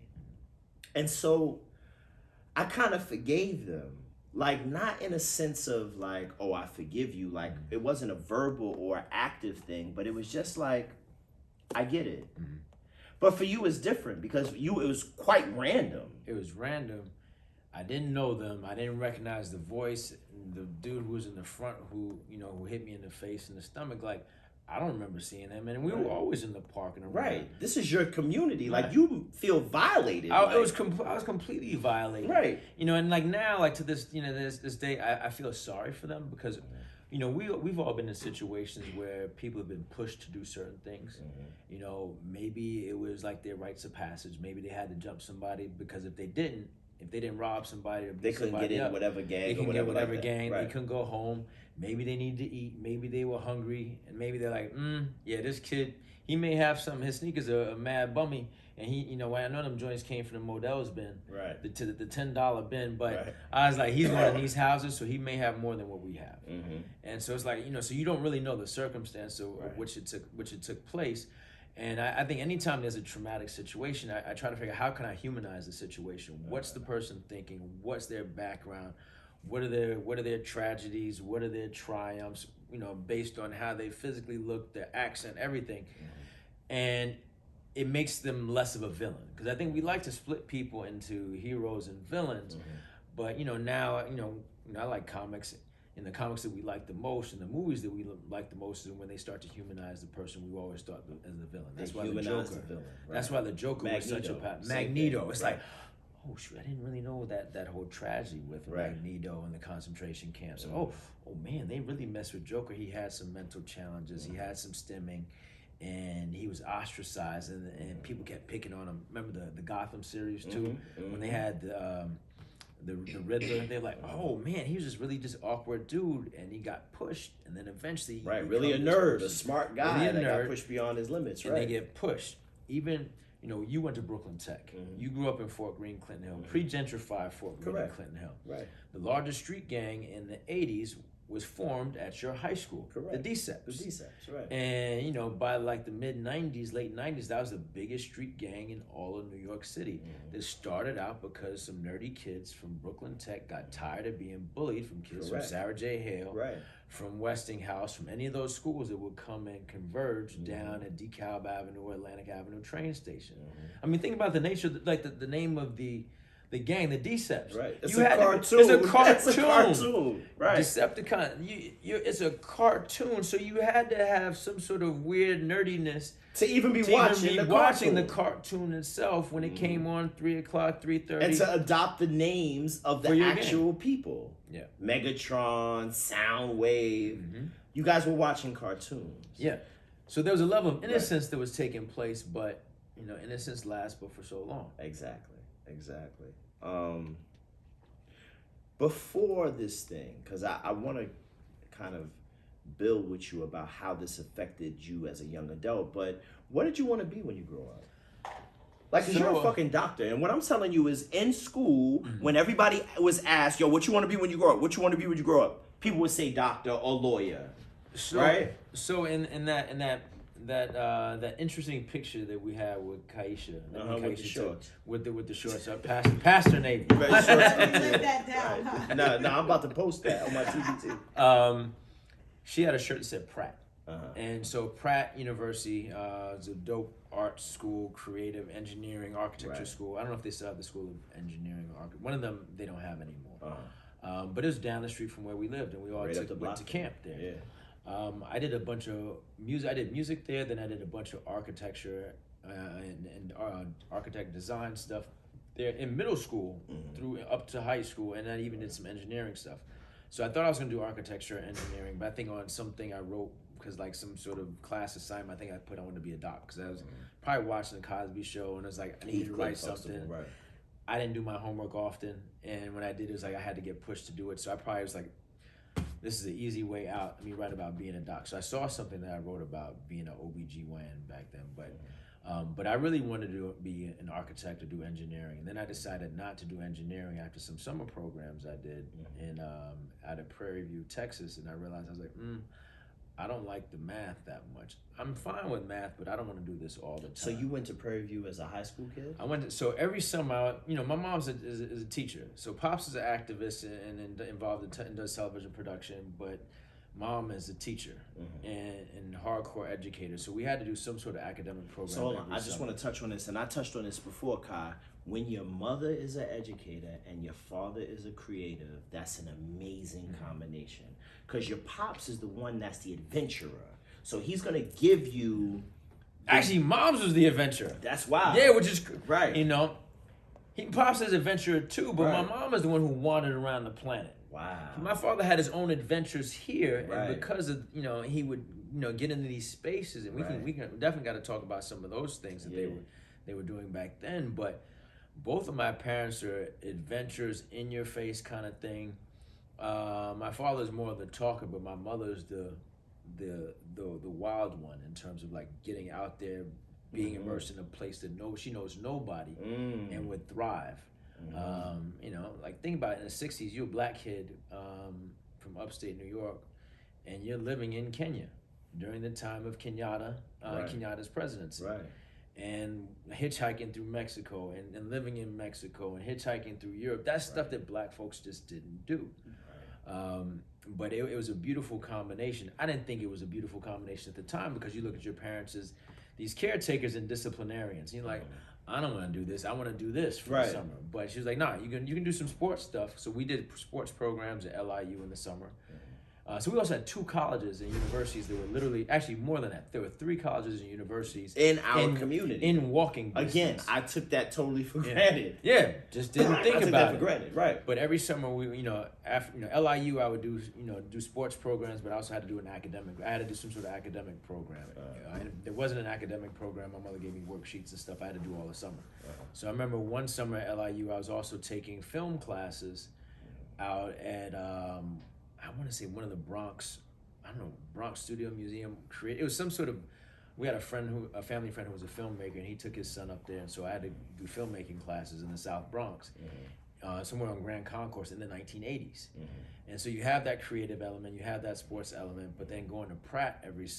And so I kind of forgave them. Like, not in a sense of like, oh, I forgive you. Like, it wasn't a verbal or active thing, but it was just like, I get it. Mm-hmm. But for you, it's different because it was quite random. It was random. I didn't know them. I didn't recognize the voice. The dude who was in the front who hit me in the face and the stomach, like, I don't remember seeing him. And we were always in the park and around. Right. This is your community. Right. Like, you feel violated. I was completely violated. Right. And like now, like to this, this day, I feel sorry for them because, we've all been in situations where people have been pushed to do certain things. Mm-hmm. Maybe it was like their rites of passage. Maybe they had to jump somebody because if they didn't rob somebody or they couldn't get in whatever gang. They couldn't get whatever like gang. Right. They couldn't go home. Maybe they need to eat. Maybe they were hungry, and maybe they're like, yeah, this kid, he may have some. His sneakers are mad bummy, and he, I know them joints came from the Modell's bin, right? The $10 bin, but right. I was like, he's one of these houses, so he may have more than what we have, mm-hmm. and so it's like, so you don't really know the circumstance of which it took place. And I think anytime there's a traumatic situation, I try to figure out how can I humanize the situation? What's the person thinking? What's their background? What are their tragedies? What are their triumphs? Based on how they physically look, their accent, everything. Mm-hmm. And it makes them less of a villain. Because I think we like to split people into heroes and villains. Mm-hmm. But now I like comics. In the comics that we like the most, and the movies that we like the most, is when they start to humanize the person we always thought as the villain. That's why the Joker. The villain, right. That's why the Joker Magneto, was such a Magneto. It's right. like, oh shoot, I didn't really know that whole tragedy with Magneto and the concentration camps. So, oh man, they really messed with Joker. He had some mental challenges. He had some stimming, and he was ostracized, and people kept picking on him. Remember the Gotham series too, when they had the Riddler. They're like, oh man, he was just awkward dude, and he got pushed, and then eventually really a nerd, a smart guy that got pushed beyond his limits, and they get pushed. Even you went to Brooklyn Tech. Mm-hmm. You grew up in Fort Greene, Clinton Hill, pre-gentrified Fort Greene, Clinton Hill. Right. The largest street gang in the '80s was formed at your high school, the DSEPs. The DSEPs, right. And by like the mid '90s, late '90s, that was the biggest street gang in all of New York City. Mm-hmm. That started out because some nerdy kids from Brooklyn Tech got tired of being bullied from kids from Sarah J. Hale, from Westinghouse, from any of those schools that would come and converge down at DeKalb Avenue or Atlantic Avenue train station. Mm-hmm. I mean, think about the nature, the name of the gang, the DSEPs. Right. It's a cartoon. It's a cartoon. Right. Decepticon. It's a cartoon, so you had to have some sort of weird nerdiness to even be watching the cartoon itself when it came on 3 o'clock, 3:30. And to adopt the names of the actual people. Yeah. Megatron, Soundwave. Mm-hmm. You guys were watching cartoons. Yeah. So there was a level of innocence that was taking place, but innocence lasts but for so long. Exactly. before this thing, because I want to kind of build with you about how this affected you as a young adult, but what did you want to be when you grow up? Like, because you're a fucking doctor, and what I'm telling you is in school, when everybody was asked, yo, what you want to be when you grow up? What you want to be when you grow up? People would say doctor or lawyer, right? So in that interesting picture that we had with Kaisha, with the shorts, with the shorts up, Pastor Navy. Live that down, huh? No, I'm about to post that on my TBT. She had a shirt that said Pratt. And so Pratt University is a dope art school, creative engineering, architecture school. I don't know if they still have the School of Engineering or one of them they don't have anymore. But it was down the street from where we lived, and we all went to camp there. Yeah. I did a bunch of music. I did music there. Then I did a bunch of architecture and architect design stuff there in middle school through up to high school, and I even did some engineering stuff. So I thought I was going to do architecture, engineering, but I think on something I wrote, because like some sort of class assignment, I think I put I wanted to be a doc, because I was probably watching the Cosby Show, and it was like I needed to write something. Right. I didn't do my homework often, and when I did, it was like I had to get pushed to do it. So I probably was like, this is the easy way out. Let me write about being a doc. So I saw something that I wrote about being an OBGYN back then, but I really wanted to be an architect or do engineering. And then I decided not to do engineering after some summer programs I did in out of Prairie View, Texas, and I realized I was like, I don't like the math that much. I'm fine with math, but I don't want to do this all the time. So you went to Prairie View as a high school kid? So every summer, my mom's is a teacher. So Pops is an activist and involved in does television production, but Mom is a teacher and hardcore educator. So we had to do some sort of academic program. So hold on, I just want to touch on this, and I touched on this before, Kai. When your mother is an educator and your father is a creative, that's an amazing combination. Because your pops is the one that's the adventurer. So he's going to give you... Actually, Mom's was the adventurer. That's wild. Yeah, which is... Right. Pops is adventurer too, but my mom is the one who wandered around the planet. Wow. My father had his own adventures here, Right. and because of, he would, get into these spaces, and we can definitely got to talk about some of those things that they were doing back then, but both of my parents are adventures, in your face kind of thing. My father's more of the talker, but my mother's the wild one in terms of like getting out there, being immersed in a place that she knows nobody and would thrive. Like think about it, in the 60s, you're a black kid from upstate New York, and you're living in Kenya during the time of Kenyatta's presidency. Right. And hitchhiking through Mexico and living in Mexico and hitchhiking through Europe. That's stuff that black folks just didn't do. But it was a beautiful combination. I didn't think it was a beautiful combination at the time, because you look at your parents as these caretakers and disciplinarians. You're like, I don't want to do this. I want to do this for the summer. But she was like, nah, you can do some sports stuff. So we did sports programs at LIU in the summer. So we also had 2 colleges and universities that were literally, actually more than that. There were 3 colleges and universities in our community. In walking distance. Again, I took that totally for granted. Yeah, just didn't think I took about that it. for granted, right? But every summer we, after LIU, I would do do sports programs, but I also had to do I had to do some sort of academic program. And there wasn't an academic program. My mother gave me worksheets and stuff I had to do all the summer. So I remember one summer at LIU, I was also taking film classes out at I want to say one of the Bronx Studio Museum. It was some sort of, we had a family friend who was a filmmaker, and he took his son up there, and so I had to do filmmaking classes in the South Bronx, somewhere on Grand Concourse in the 1980s. And so you have that creative element, you have that sports element, but then going to Pratt every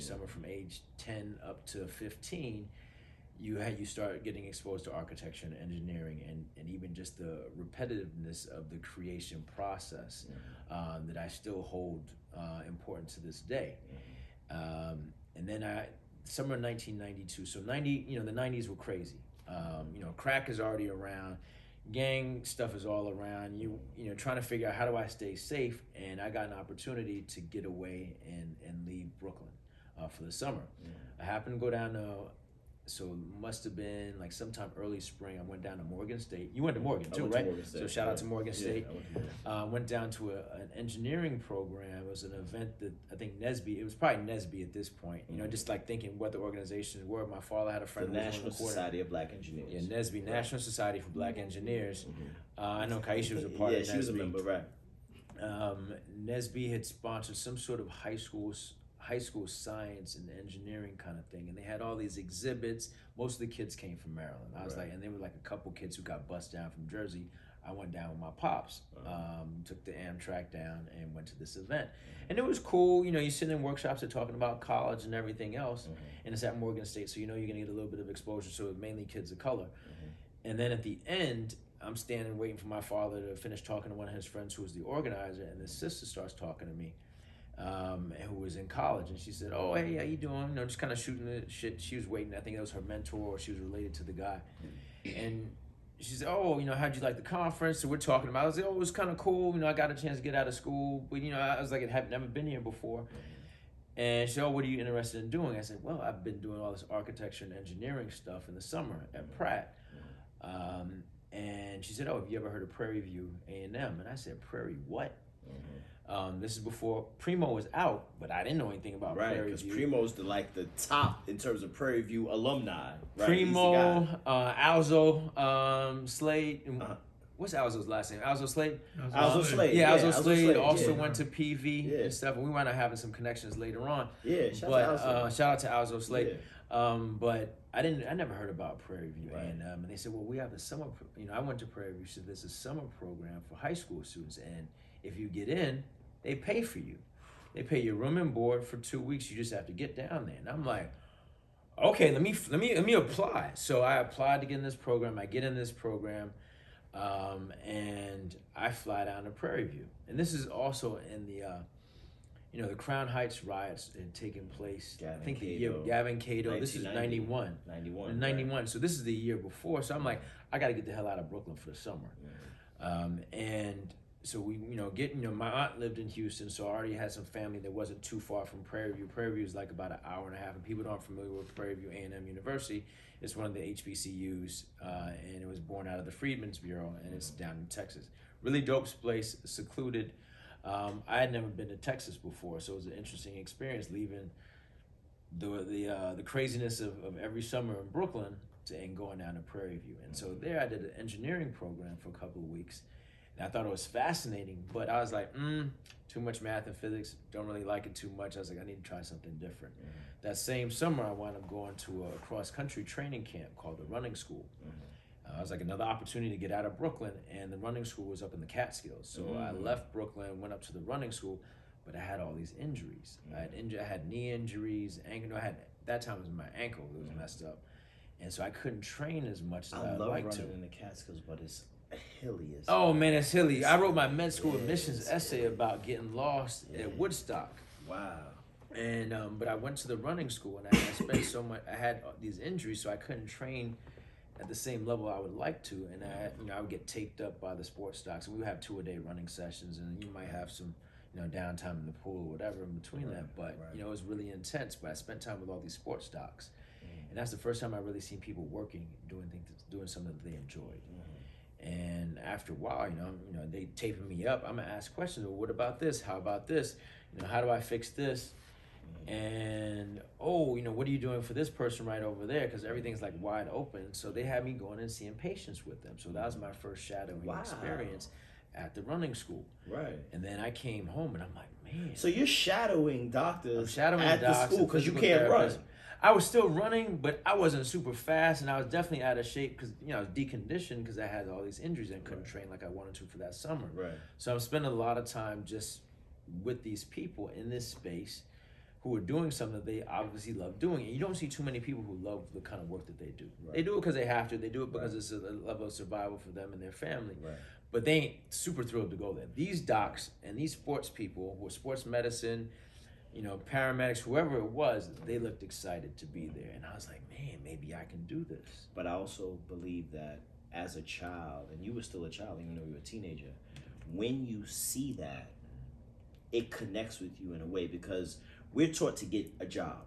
summer from age 10 up to 15, you start getting exposed to architecture and engineering and even just the repetitiveness of the creation process that I still hold important to this day. And then summer 1992, so the 90s were crazy. Crack is already around, gang stuff is all around, trying to figure out how do I stay safe, and I got an opportunity to get away and leave Brooklyn for the summer. I happened to go down to So it must have been like sometime early spring. I went down to Morgan State. You went to Morgan I too, went to right? Morgan State, So shout out to yeah. Morgan Yeah, State. I went to Morgan. Went down to an engineering program. It was an event that I think Nesby. It was probably Nesby at this point. You know, just like thinking what the organizations were. My father had a The friend who was on National the quarter. Society of Black Engineers. Yeah, Nesby, National Society for Black Engineers. I know Kaisha was a part Yeah, of Nesby. she was a member, right? Nesby had sponsored some sort of high school science and engineering kind of thing, and they had all these exhibits. Most of the kids came from Maryland. I was Right. like, and there were like a couple kids who got bussed down from Jersey. I went down with my pops, took the Amtrak down and went to this event, and it was cool. You know, you sit in workshops, they're talking about college and everything else, and it's at Morgan State, so you know you're gonna get a little bit of exposure. So it's mainly kids of color, and then at the end, I'm standing waiting for my father to finish talking to one of his friends who was the organizer, and his sister starts talking to me, who was in college, and she said, "Oh, hey, how you doing?" You know, just kind of shooting the shit. She was waiting. I think it was her mentor, or she was related to the guy, and she said, "Oh, you know, how'd you like the conference?" So we're talking about. I was like, "Oh, it was kind of cool. You know, I got a chance to get out of school, but you know, I was like, I had never been here before." And she said, "Oh, what are you interested in doing?" I said, "Well, I've been doing all this architecture and engineering stuff in the summer at Pratt." And she said, "Oh, have you ever heard of Prairie View A&M?" And I said, "Prairie what?" This is before Primo was out, but I didn't know anything about Right, Prairie because View. Primo's the top in terms of Prairie View alumni. Right? Primo, He's the guy. Alzo, Slade. What's Alzo's last name? Alzo Slade? Alzo Slade. Yeah, Alzo Alzo Slade also yeah. went to PV Yeah. and stuff. And we wound up having some connections later on. Yeah, shout But out to Alzo. shout out to Alzo Slade. Yeah. But I never heard about Prairie View Right. and they said, well, we have a summer. I went to Prairie View. So there's a summer program for high school students, and if you get in, they pay for you. They pay your room and board for 2 weeks. You just have to get down there. And I'm like, okay, let me apply. So I applied to get in this program. I get in this program, and I fly down to Prairie View. And this is also in the the Crown Heights riots had taken place. Gavin I think the Cato. year Gavin Cato. This is 91. 91. In 91. So this is the year before. So I'm like, I got to get the hell out of Brooklyn for the summer. And so we, my aunt lived in Houston, so I already had some family that wasn't too far from Prairie View. Prairie View is like about an hour and a half, and people that aren't familiar with Prairie View A&M University. It's one of the HBCUs, and it was born out of the Freedmen's Bureau, and it's down in Texas. Really dope place, secluded. I had never been to Texas before, so it was an interesting experience leaving the craziness of every summer in Brooklyn and going down to Prairie View. And so there I did an engineering program for a couple of weeks. And I thought it was fascinating, but I was like, too much math and physics, don't really like it too much. I was like, I need to try something different. That same summer, I wound up going to a cross-country training camp called the Running School. I was like, another opportunity to get out of Brooklyn, and the running school was up in the Catskills. So I left Brooklyn, went up to the running school, but I had all these injuries. I had knee injuries, ankle. That time it was my ankle that was messed up. And so I couldn't train as much as I'd love like running to. in the Catskills, but it's hilly as Oh man, it's hilly. I wrote my med school admissions essay about getting lost at Woodstock. Wow. And but I went to the running school, and I spent so much. I had these injuries, so I couldn't train at the same level I would like to. And I would get taped up by the sports stocks. We would have 2-a-day running sessions, and you might have some downtime in the pool or whatever in between that. But it was really intense. But I spent time with all these sports stocks, and that's the first time I really seen people working, doing something that they enjoyed. And after a while, they taping me up. I'm gonna ask questions. Well, what about this? How about this? How do I fix this? And what are you doing for this person right over there? Because everything's like wide open. So they had me going and seeing patients with them. So that was my first shadowing experience at the running school. Right. And then I came home and I'm like, man. So you're shadowing doctors at the school because you can't run. I was still running, but I wasn't super fast, and I was definitely out of shape because I was deconditioned because I had all these injuries and couldn't train like I wanted to for that summer. Right. So I'm spending a lot of time just with these people in this space who are doing something that they obviously love doing. And you don't see too many people who love the kind of work that they do. Right. They do it because they have to. They do it because it's a level of survival for them and their family. Right. But they ain't super thrilled to go there. These docs and these sports people who are sports medicine, paramedics, whoever it was, they looked excited to be there. And I was like, man, maybe I can do this. But I also believe that as a child, and you were still a child even though you were a teenager, when you see that, it connects with you in a way because we're taught to get a job,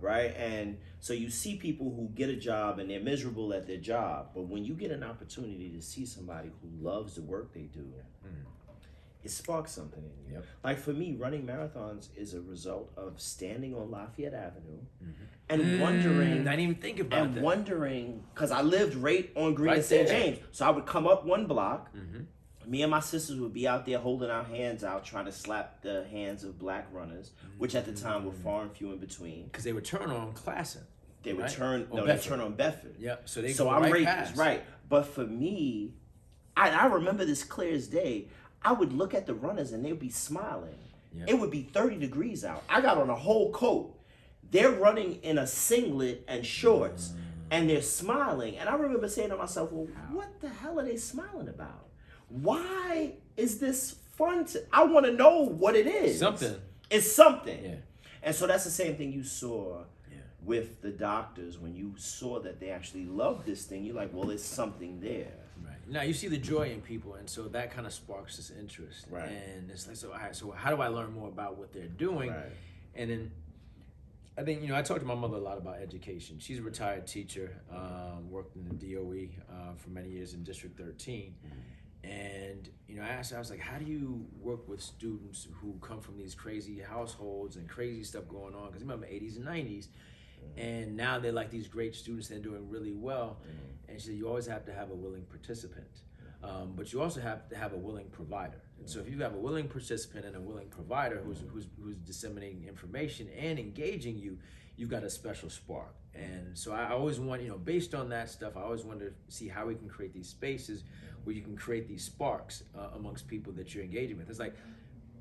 right? And so you see people who get a job and they're miserable at their job, but when you get an opportunity to see somebody who loves the work they do, it sparks something in you. Yep. Like for me, running marathons is a result of standing on Lafayette Avenue and wondering. I didn't even think about and that. wondering, because I lived right on Green Right and St. there. James. So I would come up one block. Me and my sisters would be out there holding our hands out, trying to slap the hands of black runners, which at the time were far and few in between. Because they would turn on Classen. They would Right? turn, Or no, Bedford. they turn on Bedford. Yep. So they So go I'm right right, past. right. But for me, I remember this clear as day. I would look at the runners and they would be smiling. Yeah. It would be 30 degrees out. I got on a whole coat. They're running in a singlet and shorts, and they're smiling. And I remember saying to myself, well, what the hell are they smiling about? Why is this fun? I want to know what it is. Something. It's something. Yeah. And so that's the same thing you saw with the doctors. When you saw that they actually loved this thing, you're like, well, there's something there. Right. Now you see the joy in people, and so that kind of sparks this interest. Right. And it's like, so, all right, so how do I learn more about what they're doing? Right. And then I think, I talked to my mother a lot about education. She's a retired teacher, worked in the DOE for many years in District 13. And, I asked her, I was like, how do you work with students who come from these crazy households and crazy stuff going on? Because remember, 80s and 90s. And now they're like these great students, they're doing really well. And she said, you always have to have a willing participant. But you also have to have a willing provider. And so if you have a willing participant and a willing provider who's disseminating information and engaging you, you've got a special spark. And so I always want, based on that stuff, I always want to see how we can create these spaces where you can create these sparks amongst people that you're engaging with. It's like,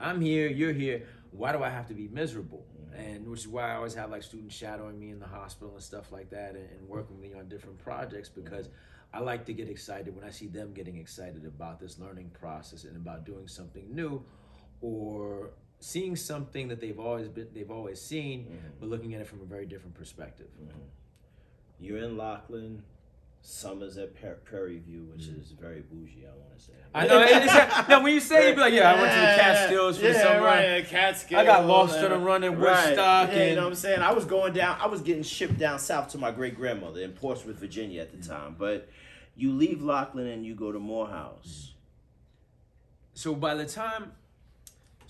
I'm here, you're here, why do I have to be miserable? And which is why I always have like students shadowing me in the hospital and stuff like that, and working with me on different projects, because I like to get excited when I see them getting excited about this learning process and about doing something new, or seeing something that they've always seen, but looking at it from a very different perspective. You're in Lockland, summers at Prairie View, which is very bougie, I want to say. I know. No, when you say it, you'd be like, I went to the Catskills for the summer. Right, Catskills. I got lost on a run in Woodstock. Yeah, and you know what I'm saying? I was getting shipped down south to my great grandmother in Portsmouth, Virginia at the time. But you leave Lockland and you go to Morehouse. So by the time,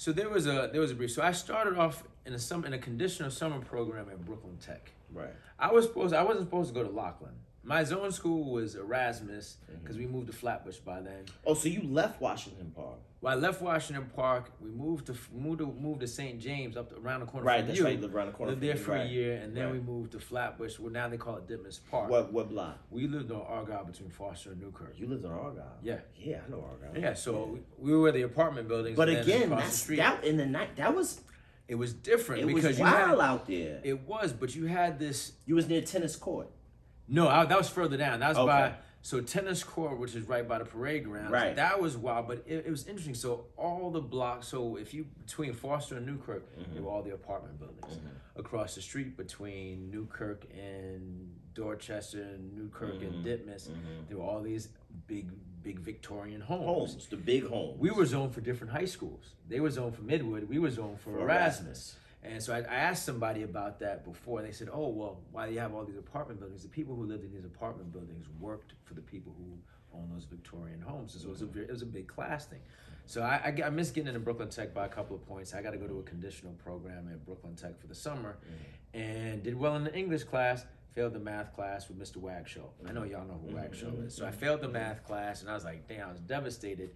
there was a brief. So I started off in a conditional summer program at Brooklyn Tech. Right. I wasn't supposed to go to Lockland. My zone school was Erasmus, because we moved to Flatbush by then. Oh, so you left Washington Park. Well, I left Washington Park. We moved to St. James, up around the corner Right, from that's you. right. You lived around the corner Lived from there you, for right. a year, and then Right. we moved to Flatbush. Well, now they call it Ditmas Park. What block? We lived on Argyle between Foster and Newkirk. You lived in Argyle. Yeah. Yeah, I know Argyle. Yeah, so we were the apartment buildings. But and then again, across the that's street. that in the night. That was It was different it because was you wild had, out there. It was, but you had this. You was near tennis court. No, that was further down. That was Okay. so tennis court, which is right by the parade grounds. Right. That was wild, but it was interesting. So all the blocks. So if you between Foster and Newkirk, there were all the apartment buildings. Across the street between Newkirk and Dorchester and Newkirk and Ditmas, there were all these big Victorian homes. The big homes. We were zoned for different high schools. They were zoned for Midwood. We were zoned for Erasmus. And so I asked somebody about that before. They said, oh, well, why do you have all these apartment buildings? The people who lived in these apartment buildings worked for the people who owned those Victorian homes. So it was a big class thing. So I missed getting into Brooklyn Tech by a couple of points. I got to go to a conditional program at Brooklyn Tech for the summer, and did well in the English class. Failed the math class with Mr. Wagshaw. I know y'all know who Wagshaw is. So I failed the math class, and I was like, damn, I was devastated.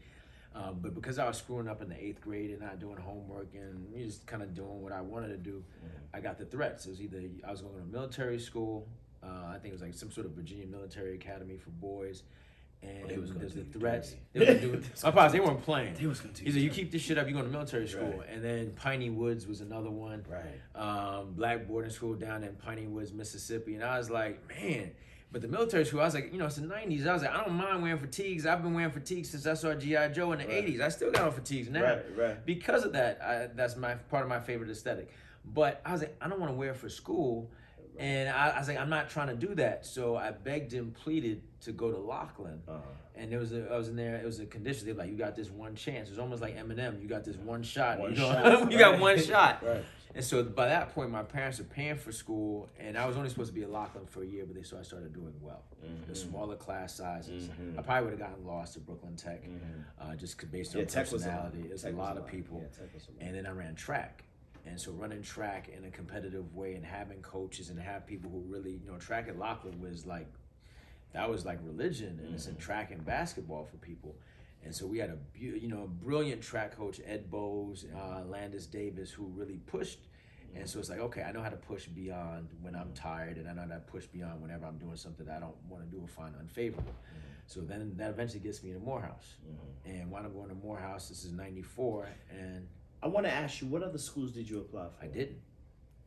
But because I was screwing up in the 8th grade and not doing homework and just kind of doing what I wanted to do, I got the threats. It was either I was going to military school. I think it was like some sort of Virginia Military Academy for boys. And they was gonna there's the do you threats. dirty. My pops, they weren't playing. They was gonna do He said, you you keep this shit up, you're going to military school. Right. And then Piney Woods was another one. Right. Black boarding school down in Piney Woods, Mississippi. And I was like, man. But the military school, I was like, it's the 90s. I was like, I don't mind wearing fatigues. I've been wearing fatigues since I saw G.I. Joe in the 80s. I still got on fatigues now. Right. Because of that, that's part of my favorite aesthetic. But I was like, I don't want to wear it for school And I was like, I'm not trying to do that. So I begged and pleaded to go to Laughlin. And I was in there, it was a condition. They were like, you got this one chance. It was almost like Eminem. You got this one shot. You got one shot. Right. And so by that point, my parents were paying for school, and I was only supposed to be at Laughlin for a year, but I started doing well. The smaller class sizes. I probably would have gotten lost at Brooklyn Tech, just based on personality. It was a lot of people. And then I ran track. And so running track in a competitive way and having coaches and have people who really, track at Laughlin was like, that was like religion, and it's in track and basketball for people. And so we had a brilliant track coach, Ed Bowes, Landis Davis, who really pushed. And so it's like, okay, I know how to push beyond when I'm tired, and I know how to push beyond whenever I'm doing something that I don't want to do or find unfavorable. So then that eventually gets me to Morehouse. And when I'm going to Morehouse, this is 94, and I want to ask you, what other schools did you apply for? I didn't.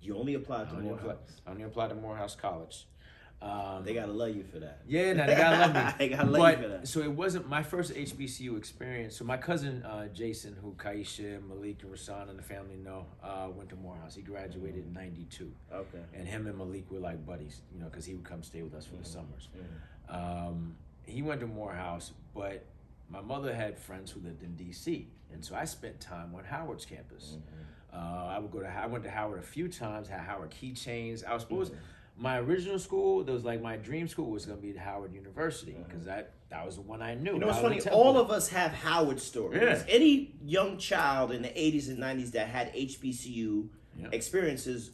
You only applied to Morehouse. I only applied to Morehouse College. They gotta love you for that. Yeah, no, they gotta love me. They gotta love you for that. So it wasn't my first HBCU experience. So my cousin Jason, who Kaisha, Malik, and Rasan and the family know, went to Morehouse. He graduated in '92. Okay. And him and Malik were like buddies, because he would come stay with us for the summers. He went to Morehouse, but my mother had friends who lived in DC, and so I spent time on Howard's campus. I went to Howard a few times. Had Howard keychains. I was supposed. My original school, that was like my dream school, was going to be Howard University, because that was the one I knew. You know what's funny? All of us have Howard stories. Yeah. Any young child in the 80s and 90s that had HBCU experiences,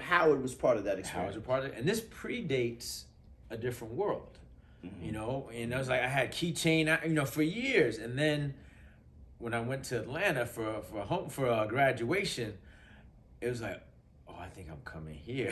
Howard was part of that experience. Howard's a part of it. And this predates a different world, and I was like, I had keychain, for years. And then when I went to Atlanta for graduation, it was like, I think I'm coming here.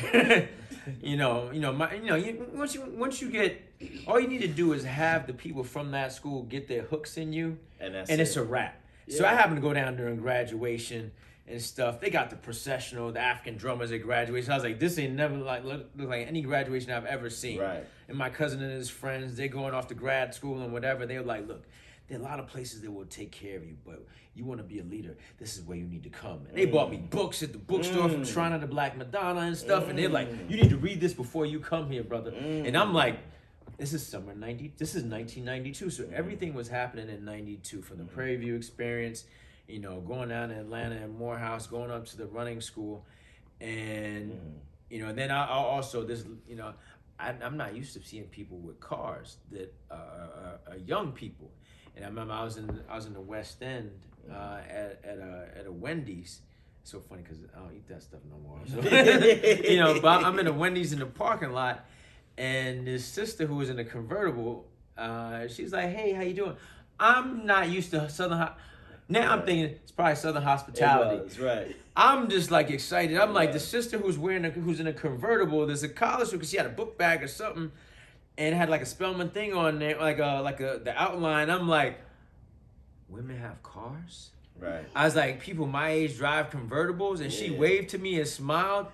Once you get, all you need to do is have the people from that school get their hooks in you, and it's a wrap. Yeah. So I happened to go down during graduation and stuff. They got the processional, the African drummers at graduation. I was like, this ain't never look like any graduation I've ever seen. Right. And my cousin and his friends, they're going off to grad school and whatever. They were like, look, there are a lot of places that will take care of you, but you want to be a leader, this is where you need to come. And they bought me books at the bookstore from Shrine of the Black Madonna and stuff, and they're like, you need to read this before you come here, brother. And I'm like, this is 1992, so everything was happening in 92, from the Prairie View experience, going down to Atlanta and Morehouse, going up to the running school, and then I also, this, I'm not used to seeing people with cars that are young people. And I remember I was in the West End at a Wendy's. It's so funny because I don't eat that stuff no more. So, but I'm in a Wendy's in the parking lot, and this sister who was in a convertible, she's like, "Hey, how you doing?" I'm not used to now I'm thinking it's probably Southern hospitality. It was, right. I'm just like excited. I'm like, the sister who's in a convertible. There's a college because she had a book bag or something. And it had like a Spelman thing on there, the outline. I'm like, women have cars? Right. I was like, people my age drive convertibles, and she waved to me and smiled,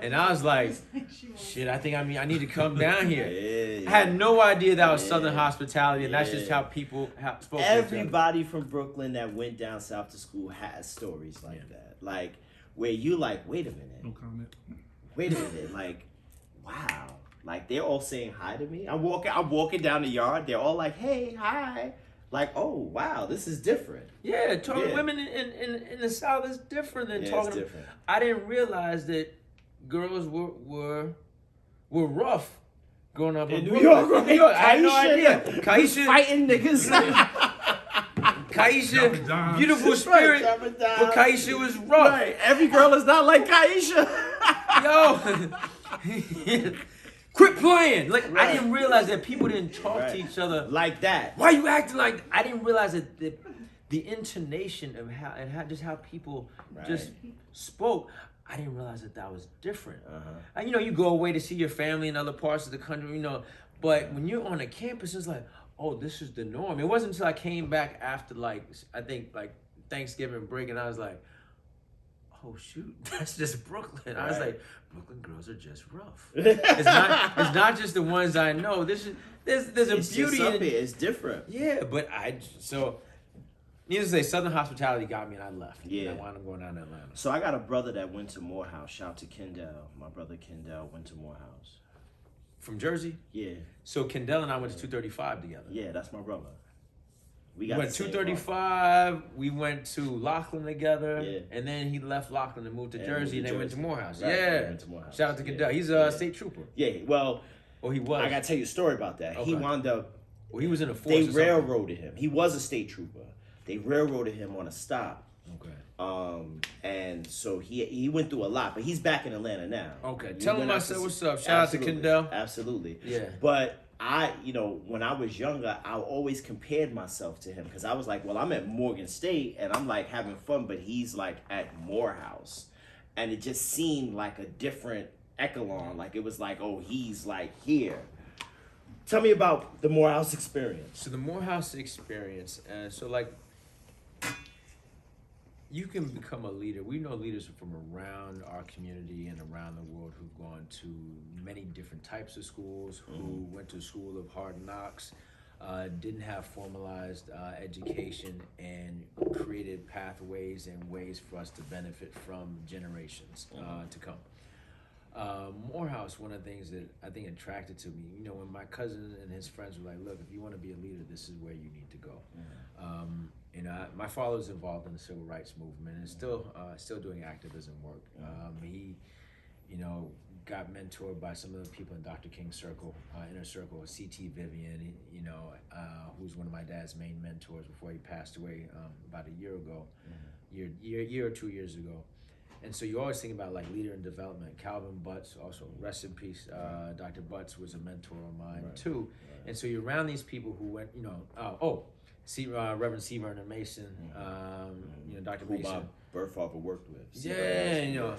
and I was like, shit, I need to come down here. I had no idea that was Southern hospitality, and that's just how people spoke. Everybody from Brooklyn that went down south to school has stories like that, like where you like, wait a minute, no comment. Wait a minute, like, wow. Like, they're all saying hi to me. I'm walking down the yard. They're all like, hey, hi. Like, oh, wow, this is different. Yeah, talking to women in the South is different than talking to... I didn't realize that girls were rough growing up in New York. Right? New York. I had no idea. Kaisha... Fighting niggas. Kaisha, beautiful spirit, but Kaisha was rough. Right. Every girl is not like Kaisha. Yo... Quit playing! I didn't realize that people didn't talk to each other like that. Why you acting like? I didn't realize that the intonation of how people just spoke. I didn't realize that was different. And, you go away to see your family in other parts of the country, but when you're on a campus, it's like, oh, this is the norm. It wasn't until I came back after I think Thanksgiving break, and I was like, oh shoot, that's just Brooklyn. Right. I was like, Brooklyn girls are just rough. It's not just the ones I know. There's a beauty in it. It's different. Yeah, but Needless to say, Southern hospitality got me, and I left. Yeah. And I wound up going down to Atlanta. So I got a brother that went to Morehouse. Shout out to Kendall. My brother Kendall went to Morehouse. From Jersey? Yeah. So Kendall and I went to 235 together. Yeah, that's my brother. We went the same 235. We went to Lachlan together. Yeah. And then he left Lachlan and moved to And Jersey, and moved to they went to Jersey. Morehouse. Right, Yeah. they went to Morehouse. Shout out to Yeah. Kendall. He's a Yeah. state trooper. Yeah, well, Oh, he was. I got to tell you a story about that. He Okay. wound up, Well, he was in a force. they or something. railroaded him. He was a state trooper. They railroaded him on a stop. Okay. And so he went through a lot, but he's back in Atlanta now. Okay. He Tell him went I out to said see- what's up. Shout Absolutely. out to Kendall. Absolutely. Yeah. But when I was younger, I always compared myself to him because I was like, well, I'm at Morgan State and I'm like having fun, but he's like at Morehouse. And it just seemed like a different echelon. Like it was like, oh, he's like here. Tell me about the Morehouse experience. So the Morehouse experience, so like, you can become a leader. We know leaders from around our community and around the world who've gone to many different types of schools, who went to school of hard knocks, didn't have formalized education, and created pathways and ways for us to benefit from generations to come. Morehouse, one of the things that I think attracted to me, when my cousin and his friends were like, look, if you want to be a leader, this is where you need to go. My father was involved in the civil rights movement and still doing activism work. He, got mentored by some of the people in Dr. King's circle, inner circle, C.T. Vivian, who's one of my dad's main mentors before he passed away about a year ago, year or 2 years ago. And so you always think about like leader in development. Calvin Butts, also rest in peace. Dr. Butts was a mentor of mine too. Right. And so you're around these people who went, Reverend C. Vernon Mason, Dr. Who Mason. my birth father worked with. Yeah,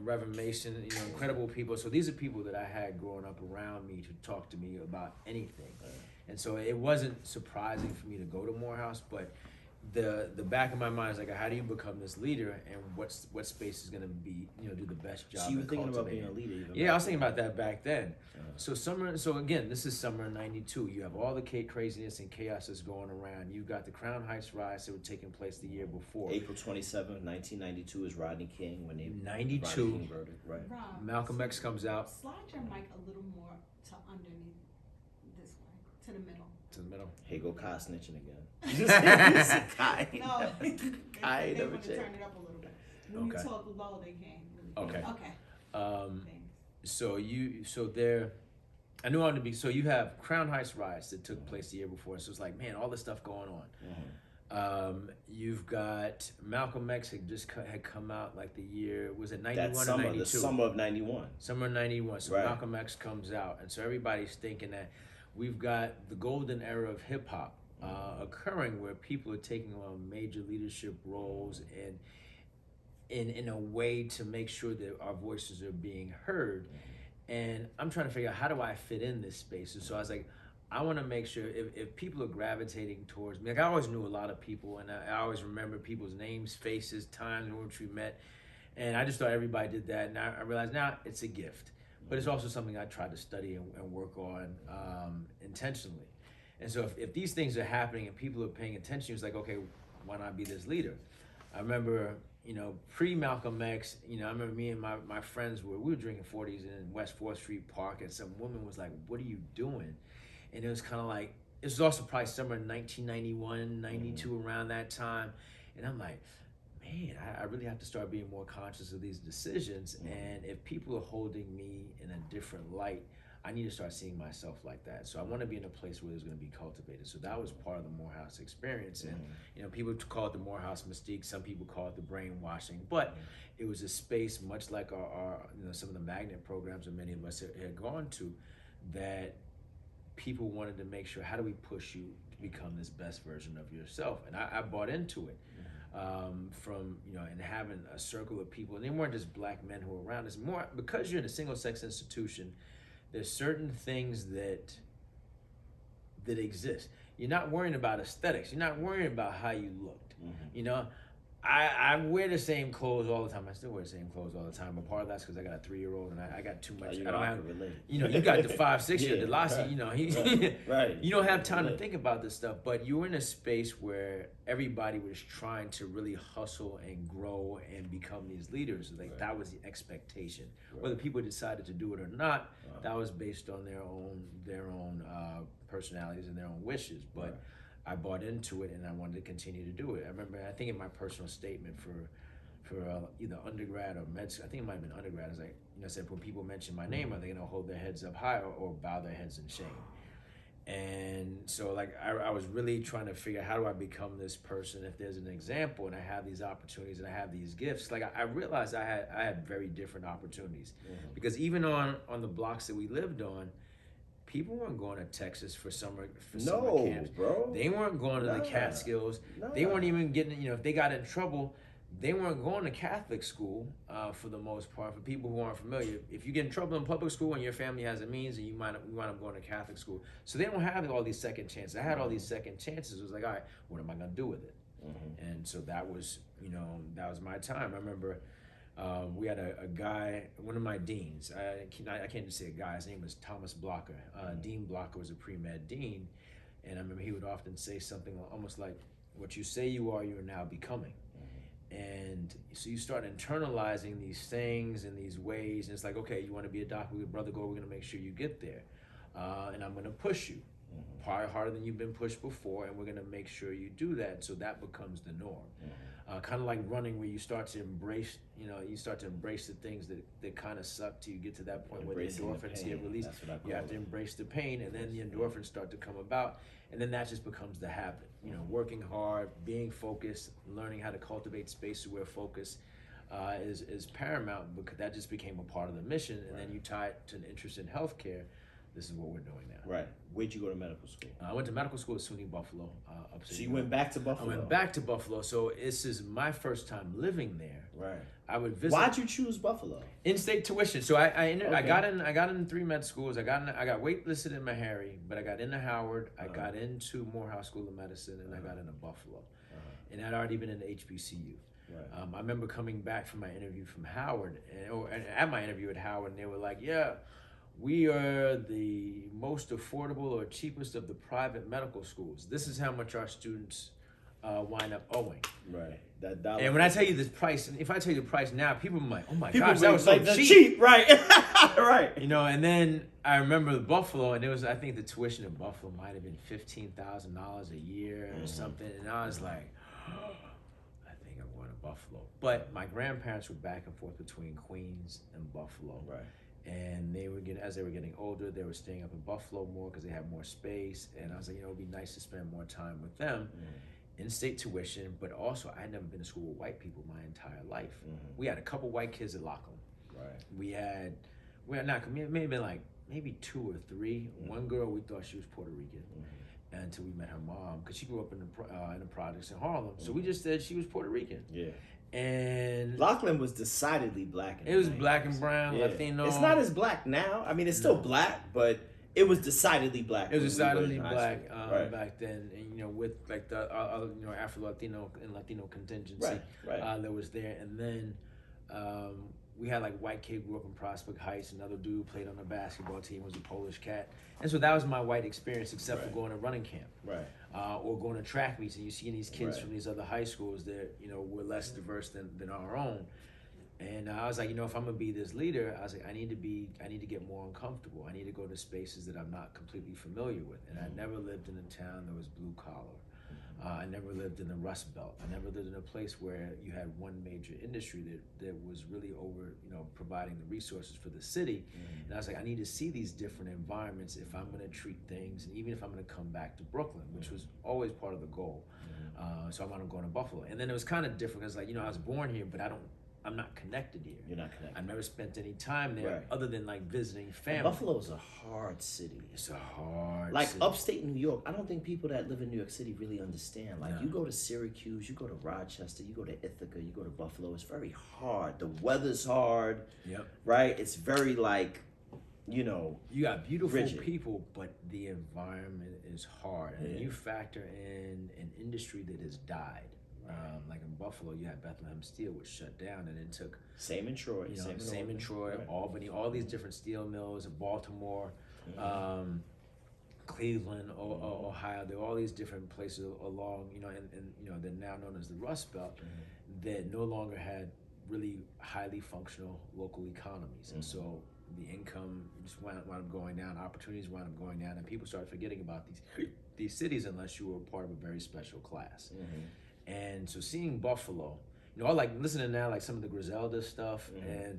Reverend Mason, incredible people. So these are people that I had growing up around me to talk to me about anything. Right. And so it wasn't surprising for me to go to Morehouse, but the back of my mind is like, how do you become this leader, and what space is going to be, do the best job? So you were thinking about being a leader? Yeah, I was thinking about that back then. So again, this is summer of '92. You have all the craziness and chaos that's going around. You've got the Crown Heights riots that were taking place the year before. April 27th, 1992 is Rodney King when they 92. Rodney King verdict, right? Rob, Malcolm X comes out. Slide your mic a little more to underneath this way, to the middle. To the middle. Hey, go Kai snitching again. Kai. No, they Kai want never to checked. turn it up a little bit. When you talk low, they can't. Okay. Okay. I knew I wanted to be. So you have Crown Heights riots that took place the year before. So it's like, man, all this stuff going on. You've got Malcolm X had come out like the year, was it 91 or 92? The summer of 91. Summer of 91. So right. Malcolm X comes out, and so everybody's thinking that we've got the golden era of hip hop occurring, where people are taking on major leadership roles and in a way to make sure that our voices are being heard. And I'm trying to figure out, how do I fit in this space? And so I was like, I want to make sure if people are gravitating towards me, like I always knew a lot of people, and I always remember people's names, faces, times in which we met, and I just thought everybody did that. And I realized now it's a gift, but it's also something I tried to study and work on intentionally. And so if these things are happening and people are paying attention, it's like, okay, why not be this leader? I remember, pre-Malcolm X, I remember me and my friends we were drinking 40s in West 4th Street Park, and some woman was like, what are you doing? And it was kind of like, this was also probably summer 1991, 92, around that time. And I'm like, man, I really have to start being more conscious of these decisions. And if people are holding me in a different light, I need to start seeing myself like that. So I want to be in a place where there's going to be cultivated. So that was part of the Morehouse experience. And, people call it the Morehouse mystique. Some people call it the brainwashing. But it was a space, much like our some of the magnet programs that many of us had gone to, that people wanted to make sure, how do we push you to become this best version of yourself? And I bought into it. And having a circle of people, and they weren't just black men who were around. It's more, because you're in a single-sex institution, there's certain things that exist. You're not worrying about aesthetics. You're not worrying about how you looked. I wear the same clothes all the time. I still wear the same clothes all the time, but part of that's because I got a 3-year-old and I got too much. I don't have, you got the 5-6-year, the Lassie, right, right. You don't have time to think about this stuff, but you're in a space where everybody was trying to really hustle and grow and become these leaders. Like that was the expectation. Whether people decided to do it or not, that was based on their own personalities and their own wishes. But I bought into it and I wanted to continue to do it. I remember, I think in my personal statement for either undergrad or med school, I think it might have been undergrad, is like, I said, when people mention my name, are they gonna hold their heads up high or bow their heads in shame? And so like, I was really trying to figure out how do I become this person if there's an example and I have these opportunities and I have these gifts. Like I realized I had very different opportunities because even on the blocks that we lived on, people weren't going to Texas for summer camps. Bro. They weren't going to the Catskills. They weren't even getting, if they got in trouble, they weren't going to Catholic school for the most part. For people who aren't familiar, if you get in trouble in public school and your family has a means, and you wind up going to Catholic school. So they don't have all these second chances. I had all these second chances. It was like, all right, what am I going to do with it? And so that was my time. I remember we had a guy, one of my deans, I can't just say a guy, his name was Thomas Blocker. Dean Blocker was a pre-med dean, and I remember he would often say something almost like, what you say you are now becoming. And so you start internalizing these things and these ways, and it's like, okay, you want to be a doctor, Brother Gore, we're going to make sure you get there. And I'm going to push you, probably harder than you've been pushed before, and we're going to make sure you do that, so that becomes the norm. Kind of like running, where you start to embrace, the things that kind of suck till you get to that point where the endorphins get released. You have to embrace the pain, and then the endorphins start to come about, and then that just becomes the habit. Working hard, being focused, learning how to cultivate spaces where focus is paramount, because that just became a part of the mission, and then you tie it to an interest in healthcare. This is what we're doing now. Right. Where'd you go to medical school? I went to medical school at SUNY Buffalo. Upstate So you went back to Buffalo? I went back to Buffalo. So this is my first time living there. Right. I would visit. Why'd you choose Buffalo? In-state tuition. So I got in 3 med schools. I got waitlisted in Meharry, but I got into Howard. I got into Morehouse School of Medicine, and I got into Buffalo. And I'd already been in the HBCU. Right. I remember coming back from my interview from Howard, and at my interview at Howard, and they were like, "Yeah, we are the most affordable or cheapest of the private medical schools. This is how much our students wind up owing." Right. That dollar. And when I tell you this price, if I tell you the price now, people are like, "Oh my gosh, that was so like, cheap!" Right, right. And then I remember Buffalo, and I think the tuition in Buffalo might have been $15,000 a year or something, and I was like, I think I'm going to Buffalo. But my grandparents were back and forth between Queens and Buffalo. Right. And as they were getting older, they were staying up in Buffalo more because they had more space. And I was like, it'd be nice to spend more time with them. In-state tuition, but also I had never been to school with white people my entire life. We had a couple white kids at Lachlan. Right. We had maybe 2 or 3. One girl, we thought she was Puerto Rican until we met her mom, because she grew up in the projects in Harlem. So we just said she was Puerto Rican. Yeah. And Lachlan was decidedly black. It was black and brown, Latino. It's not as black now. I mean, it's still black, but it was decidedly black. It was decidedly black back then, and with like the Afro-Latino and Latino contingency that was there. And then we had like white kid grew up in Prospect Heights. Another dude played on the basketball team, was a Polish cat. And so that was my white experience, except for going to running camp. Right. Or going to track meets, and you see these kids from these other high schools that were less diverse than our own. And I was like, if I'm gonna be this leader, I was like, I need to get more uncomfortable. I need to go to spaces that I'm not completely familiar with. And I never lived in a town that was blue collar. I never lived in the Rust Belt. I never lived in a place where you had one major industry that was really over, providing the resources for the city. And I was like, I need to see these different environments if I'm going to treat things, and even if I'm going to come back to Brooklyn, which was always part of the goal. So I wound up going to Buffalo. And then it was kind of different because, I was born here, but I'm not connected here. You're not connected. I've never spent any time there other than visiting family. Buffalo is a hard city. It's a hard city. Upstate New York, I don't think people that live in New York City really understand. You go to Syracuse, you go to Rochester, you go to Ithaca, you go to Buffalo. It's very hard. The weather's hard. Yep. Right? It's very you got beautiful rigid people, but the environment is hard. And you factor in an industry that has died. Like in Buffalo, you had Bethlehem Steel, which shut down, and it took Same in Troy. same in Troy, Right. Albany, all these different steel mills, Baltimore, Cleveland, Ohio. There are all these different places along, and they're now known as the Rust Belt, that no longer had really highly functional local economies, and so the income just wound up going down, opportunities wound up going down, and people started forgetting about these cities unless you were part of a very special class. And so seeing Buffalo, I like listening now, like some of the Griselda stuff, and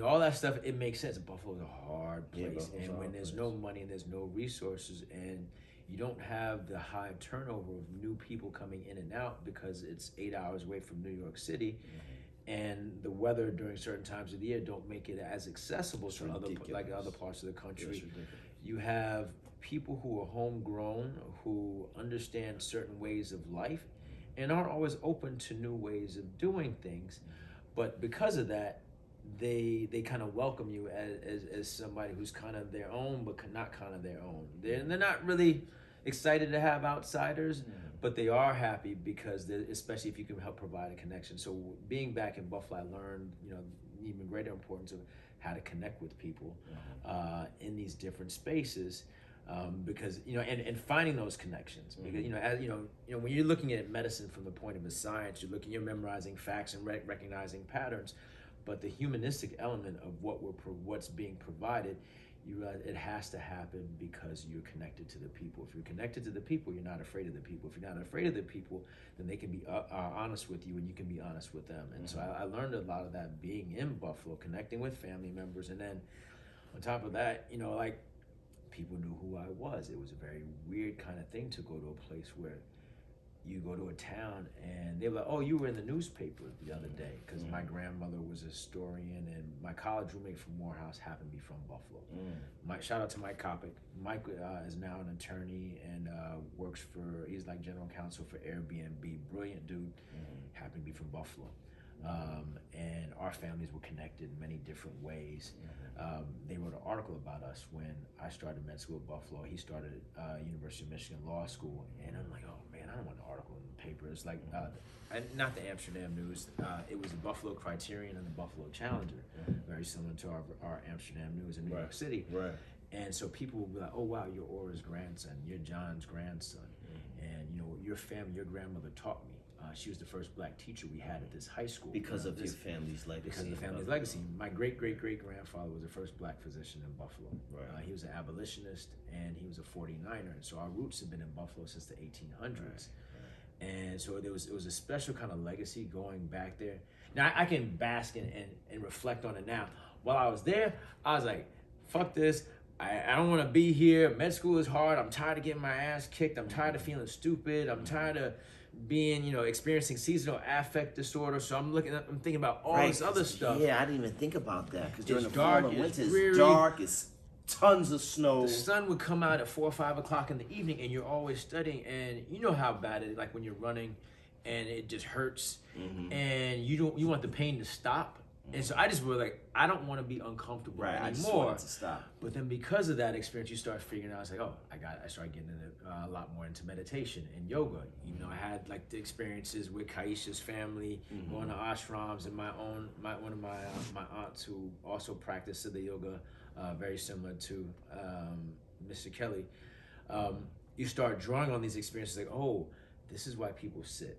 all that stuff. It makes sense. Buffalo's a hard place, and when there's no money and there's no resources, and you don't have the high turnover of new people coming in and out because it's 8 hours away from New York City, and the weather during certain times of the year don't make it as accessible to other parts of the country. You have people who are homegrown, who understand certain ways of life, and aren't always open to new ways of doing things, but because of that, they kind of welcome you as somebody who's kind of their own, but not kind of their own. They're not really excited to have outsiders, but they are happy because, especially if you can help provide a connection. So being back in Buffalo, I learned, even greater importance of how to connect with people in these different spaces. Because and finding those connections, because when you're looking at medicine from the point of a science, you're memorizing facts and recognizing patterns, but the humanistic element of what's being provided, you realize it has to happen because you're connected to the people. If you're connected to the people, you're not afraid of the people. If you're not afraid of the people, then they can be honest with you, and you can be honest with them. And so I learned a lot of that being in Buffalo, connecting with family members, and then on top of that, like, people knew who I was. It was a very weird kind of thing to go to a place where you go to a town and they were like, "Oh, you were in the newspaper the other day," because my grandmother was a historian, and my college roommate from Morehouse happened to be from Buffalo. Shout out to Mike Kopic. Mike is now an attorney and he's like general counsel for Airbnb. Brilliant dude. Happened to be from Buffalo. And our families were connected in many different ways. They wrote an article about us when I started med school at Buffalo. He started at University of Michigan Law School, and I'm like, oh man, I don't want an article in the paper. It's like, not the Amsterdam News. It was the Buffalo Criterion and the Buffalo Challenger, very similar to our Amsterdam News in New York City. Right. And so people will be like, oh wow, you're Ora's grandson, you're John's grandson, and your family, your grandmother taught me. She was the first black teacher we had at this high school. Because of your family's legacy. Because of the family's legacy. My great-great-great-grandfather was the first black physician in Buffalo. Right. He was an abolitionist, and he was a 49er. And so our roots have been in Buffalo since the 1800s. Right. And so it was a special kind of legacy going back there. Now, I can bask and reflect on it now. While I was there, I was like, fuck this. I don't want to be here. Med school is hard. I'm tired of getting my ass kicked. I'm tired of feeling stupid. I'm tired of being, experiencing seasonal affect disorder. So I'm thinking about all this other stuff. Yeah, I didn't even think about that, because during the dark, fall and winter, dreary. it's dark, it's tons of snow. The sun would come out at 4 or 5 o'clock in the evening, and you're always studying, and you know how bad it is, like when you're running and it just hurts, and you want the pain to stop. And so I just was like, I don't want to be uncomfortable anymore. I just wanted to stop. But then because of that experience, you start figuring out, I was like, I started getting a lot more into meditation and yoga. I had like the experiences with Kaisha's family, going to ashrams, and one of my aunts who also practiced Siddha yoga, very similar to Mr. Kelly. You start drawing on these experiences like, oh, this is why people sit.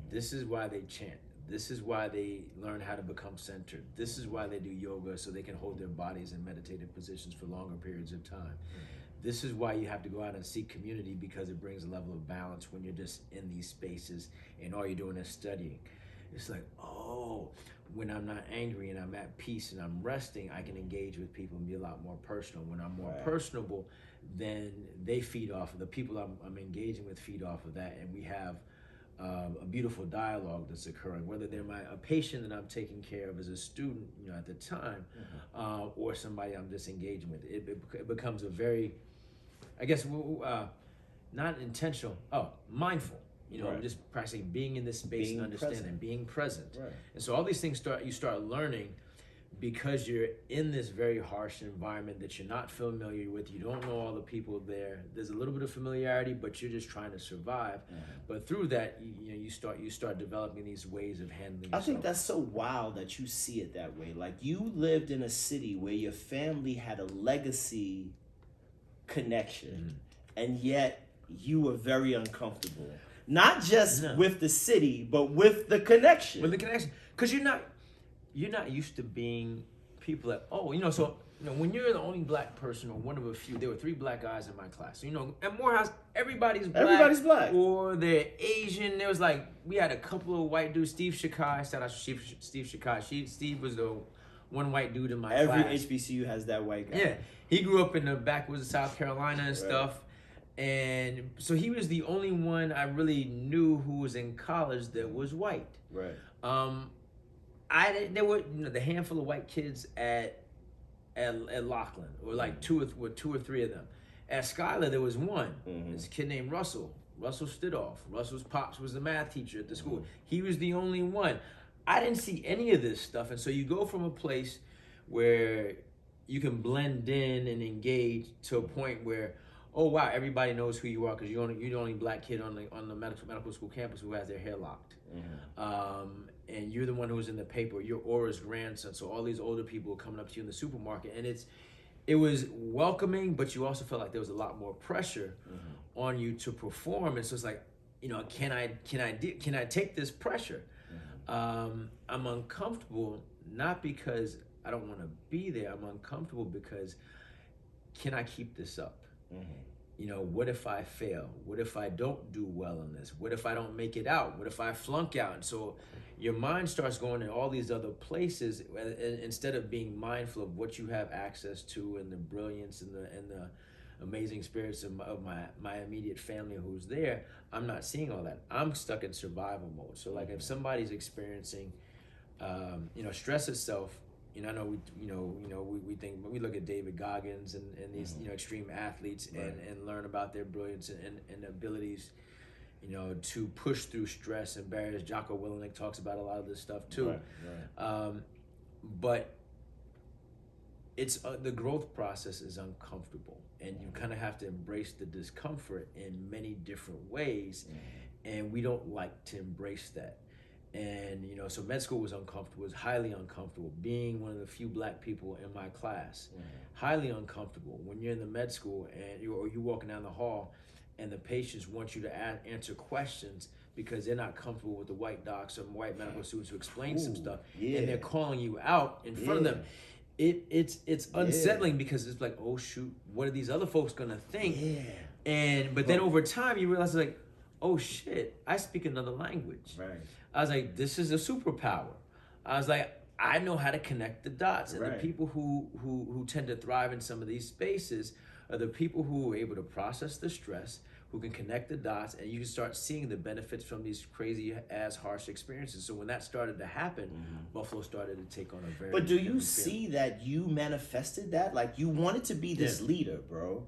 This is why they chant. This is why they learn how to become centered. This is why they do yoga, so they can hold their bodies in meditative positions for longer periods of time. This is why you have to go out and seek community, because it brings a level of balance when you're just in these spaces and all you're doing is studying. It's like, oh, when I'm not angry and I'm at peace and I'm resting, I can engage with people and be a lot more personal. When I'm more personable, then they feed off of the people I'm engaging with, feed off of that, and we have a beautiful dialogue that's occurring, whether they're a patient that I'm taking care of as a student, at the time, or somebody I'm just engaging with. It becomes a very, I guess, not intentional, mindful. Just practicing being in this space and understanding, being present. Right. And so all these things you start learning because you're in this very harsh environment that you're not familiar with, you don't know all the people there. There's a little bit of familiarity, but you're just trying to survive. But through that, you start developing these ways of handling yourself. I think that's so wild that you see it that way. Like, you lived in a city where your family had a legacy connection, and yet you were very uncomfortable. Not just with the city, but with the connection. With the connection, because you're not used to being people that, so when you're the only black person or one of a few, there were 3 black guys in my class. So, at Morehouse, everybody's black. Or they're Asian. There was we had a couple of white dudes. Steve Shakai, shout out to Steve Shakai. Steve was the one white dude in my class. Every HBCU has that white guy. Yeah, he grew up in the backwoods of South Carolina and stuff. And so he was the only one I really knew who was in college that was white. Right. There were the handful of white kids at Laughlin, or two or three of them. At Schuyler, there was one. There's a kid named Russell Stidoff. Russell's pops was the math teacher at the school. He was the only one. I didn't see any of this stuff, and so you go from a place where you can blend in and engage to a point where, oh wow, everybody knows who you are because you're the only black kid on the medical school campus who has their hair locked. And you're the one who was in the paper. You're Aura's grandson. So all these older people are coming up to you in the supermarket, and it was welcoming, but you also felt like there was a lot more pressure on you to perform. And so it's like, can I take this pressure? I'm uncomfortable, not because I don't want to be there. I'm uncomfortable because can I keep this up? What if I fail? What if I don't do well in this? What if I don't make it out? What if I flunk out? And so your mind starts going in all these other places instead of being mindful of what you have access to and the brilliance and the amazing spirits of my immediate family who's there. I'm not seeing all that. I'm stuck in survival mode. So if somebody's experiencing, stress itself. I know we look at David Goggins and these extreme athletes and learn about their brilliance and abilities, to push through stress and barriers. Jocko Willink talks about a lot of this stuff too. But it's the growth process is uncomfortable, and you kind of have to embrace the discomfort in many different ways, and we don't like to embrace that. And so med school was uncomfortable, was highly uncomfortable. Being one of the few black people in my class, highly uncomfortable. When you're in the med school and you're walking down the hall, and the patients want you to answer questions because they're not comfortable with the white docs or white medical students who explain some stuff, and they're calling you out in front of them. It's unsettling because it's like, oh shoot, what are these other folks gonna think? But then over time you realize oh shit, I speak another language. I was like, this is a superpower. I was like, I know how to connect the dots. And the people who tend to thrive in some of these spaces are the people who are able to process the stress, who can connect the dots, and you can start seeing the benefits from these crazy ass harsh experiences. So when that started to happen, Buffalo started to take on a very But do you see that you manifested that? You wanted to be this leader, bro.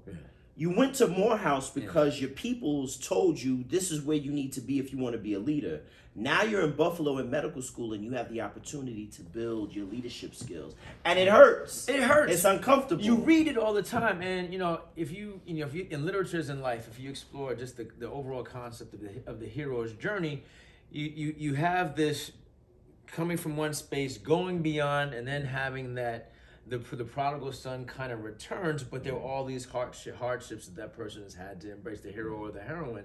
You went to Morehouse because your peoples told you this is where you need to be if you want to be a leader. Now you're in Buffalo in medical school and you have the opportunity to build your leadership skills. And it hurts. It hurts. It's uncomfortable. You read it all the time. And if you in literatures in life, if you explore just the overall concept of the hero's journey, you have this coming from one space, going beyond, and then having that the prodigal son kind of returns, but there are all these hardships that person has had to embrace, the hero or the heroine.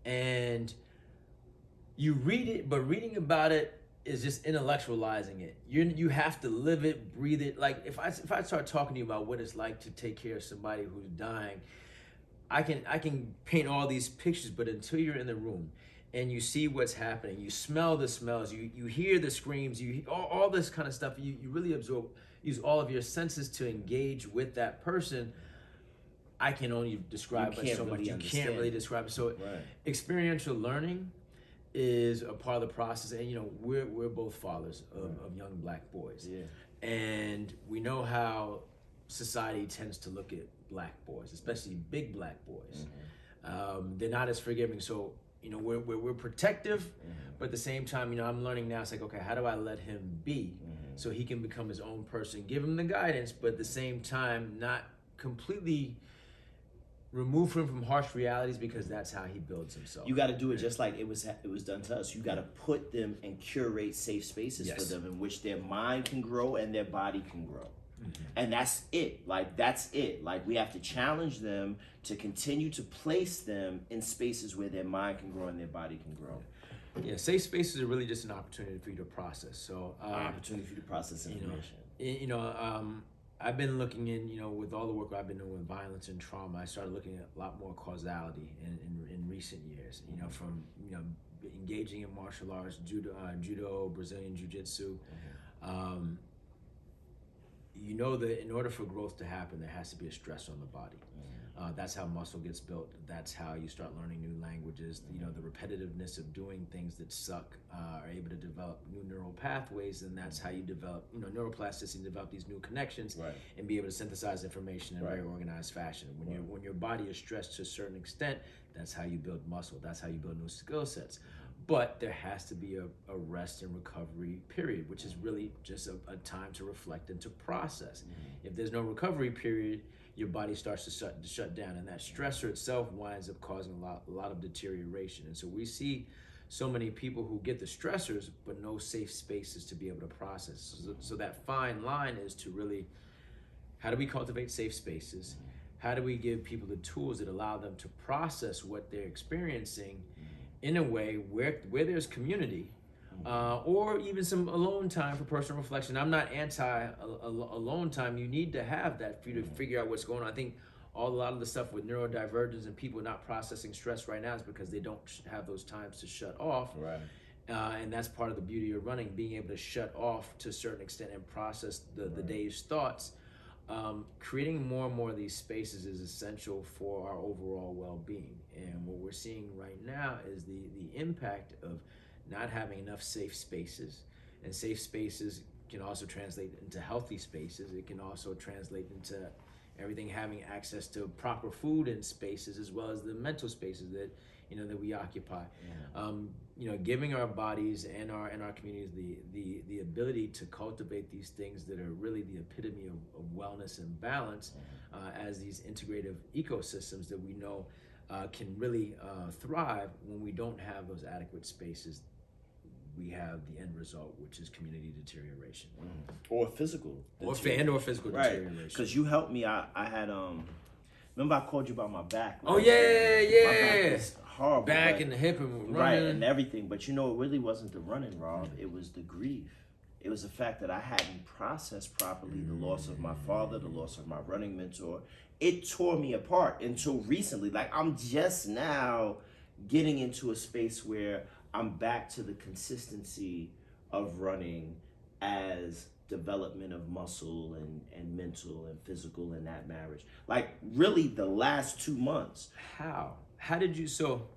And you read it, but reading about it is just intellectualizing it. You have to live it, breathe it. If I start talking to you about what it's like to take care of somebody who's dying, I can paint all these pictures, but until you're in the room and you see what's happening, you smell the smells, you hear the screams, all this kind of stuff, you really use all of your senses to engage with that person. I can only describe it so much. You can't really describe it. So experiential learning is a part of the process, and we're both fathers of young black boys, and we know how society tends to look at black boys, especially big black boys. They're not as forgiving, so we're protective, but at the same time, I'm learning now. It's like, okay, how do I let him be so he can become his own person. Give him the guidance, but at the same time, not completely remove him from harsh realities, because that's how he builds himself. You got to do it just like it was done to us. You got to put them and curate safe spaces for Yes. them in which their mind can grow and their body can grow. And that's it. Like, that's it. Like, we have to challenge them to continue to place them in spaces where their mind can grow and their body can grow. Yeah, safe spaces are really just an opportunity for you to process. So, Opportunity for you to process information. I've been looking with all the work I've been doing with violence and trauma, I started looking at a lot more causality in recent years. From engaging in martial arts, judo, Brazilian jiu-jitsu. That in order for growth to happen, there has to be a stress on the body. That's how muscle gets built. That's how you start learning new languages. The repetitiveness of doing things that suck are able to develop new neural pathways, and that's how you develop, neuroplasticity, develop these new connections, Right. and be able to synthesize information in a very organized fashion. When your body is stressed to a certain extent, that's how you build muscle. That's how you build new skill sets. But there has to be a rest and recovery period, which is really just a time to reflect and to process. If there's no recovery period, your body starts to shut down, and that stressor itself winds up causing a lot of deterioration. And so we see so many people who get the stressors, but no safe spaces to be able to process. So that fine line is to really, how do we cultivate safe spaces? How do we give people the tools that allow them to process what they're experiencing in a way where there's community, or even some alone time for personal reflection? I'm not anti alone time. You need to have that for you to figure out what's going on. I think a lot of the stuff with neurodivergence and people not processing stress right now is because they don't have those times to shut off. Right. And that's part of the beauty of running, being able to shut off to a certain extent and process the day's thoughts. Creating more and more of these spaces is essential for our overall well-being. And what we're seeing right now is the impact of not having enough safe spaces. And safe spaces can also translate into healthy spaces. It can also translate into everything having access to proper food and spaces, as well as the mental spaces that we occupy. Giving our bodies and our communities the ability to cultivate these things that are really the epitome of wellness and balance, as these integrative ecosystems that we know can really thrive. When we don't have those adequate spaces, we have the end result, which is community deterioration. Or physical. Or physical deterioration. Because you helped me. I had, remember I called you about my back. Oh, yeah. My back is horrible. Back and the hip and running. Right, and everything. But it really wasn't the running, Rob. It was the grief. It was the fact that I hadn't processed properly the loss of my father, the loss of my running mentor. It tore me apart until recently. Like, I'm just now getting into a space where I'm back to the consistency of running as development of muscle and mental and physical in that marriage. Like, really the last 2 months. How did you, so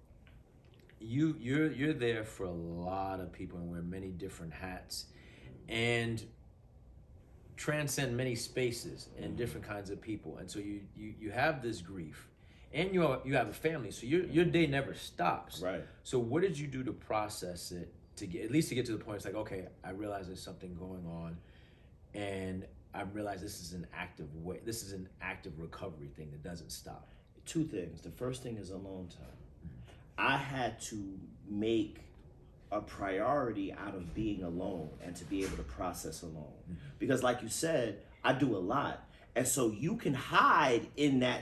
you're there for a lot of people and wear many different hats and transcend many spaces and different kinds of people. And so you have this grief. And you have a family, so your day never stops. Right. So what did you do to process it, to get to the point it's like, okay, I realize there's something going on, and I realize this is an active recovery thing that doesn't stop. 2 things. The first thing is alone time. I had to make a priority out of being alone and to be able to process alone. Because like you said, I do a lot. And so you can hide in that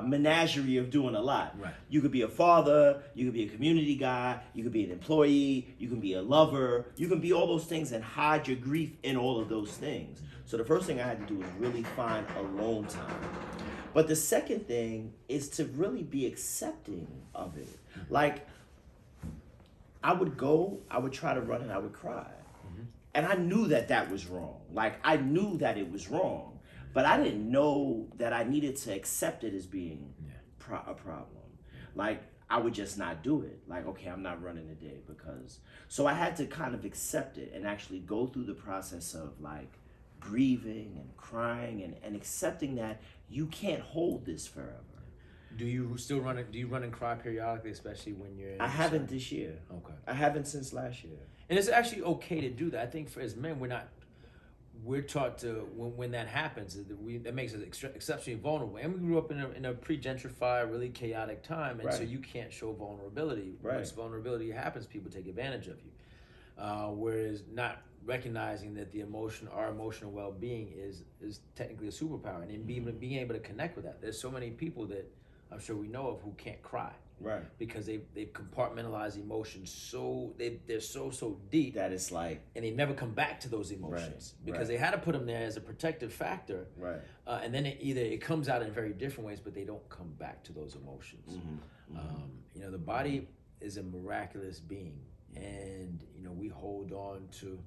menagerie of doing a lot. Right. You could be a father, you could be a community guy, you could be an employee, you can be a lover, you can be all those things and hide your grief in all of those things. So the first thing I had to do was really find alone time. But the second thing is to really be accepting of it. Like, I would try to run and I would cry. And I knew that was wrong. Like, I knew that it was wrong. But I didn't know that I needed to accept it as being a problem. Like, I would just not do it. Like, okay, I'm not running today because... So I had to kind of accept it and actually go through the process of, like, grieving and crying and accepting that you can't hold this forever. Do you still run and cry periodically, especially when you're in I haven't this year. Okay. I haven't since last year. And it's actually okay to do that. I think for as men, we're taught to, when that happens, that makes us exceptionally vulnerable. And we grew up in a pre-gentrified, really chaotic time, and so Right. you can't show vulnerability. Right. Once vulnerability happens, people take advantage of you. Whereas not recognizing that our emotional well-being is technically a superpower, and in being able to connect with that. There's so many people that I'm sure we know of who can't cry. Right. Because they've compartmentalized emotions they're so deep That it's like, and they never come back to those emotions because they had to put them there as a protective factor, right. and then it comes out in very different ways, but they don't come back to those emotions. The body is a miraculous being, and we hold on to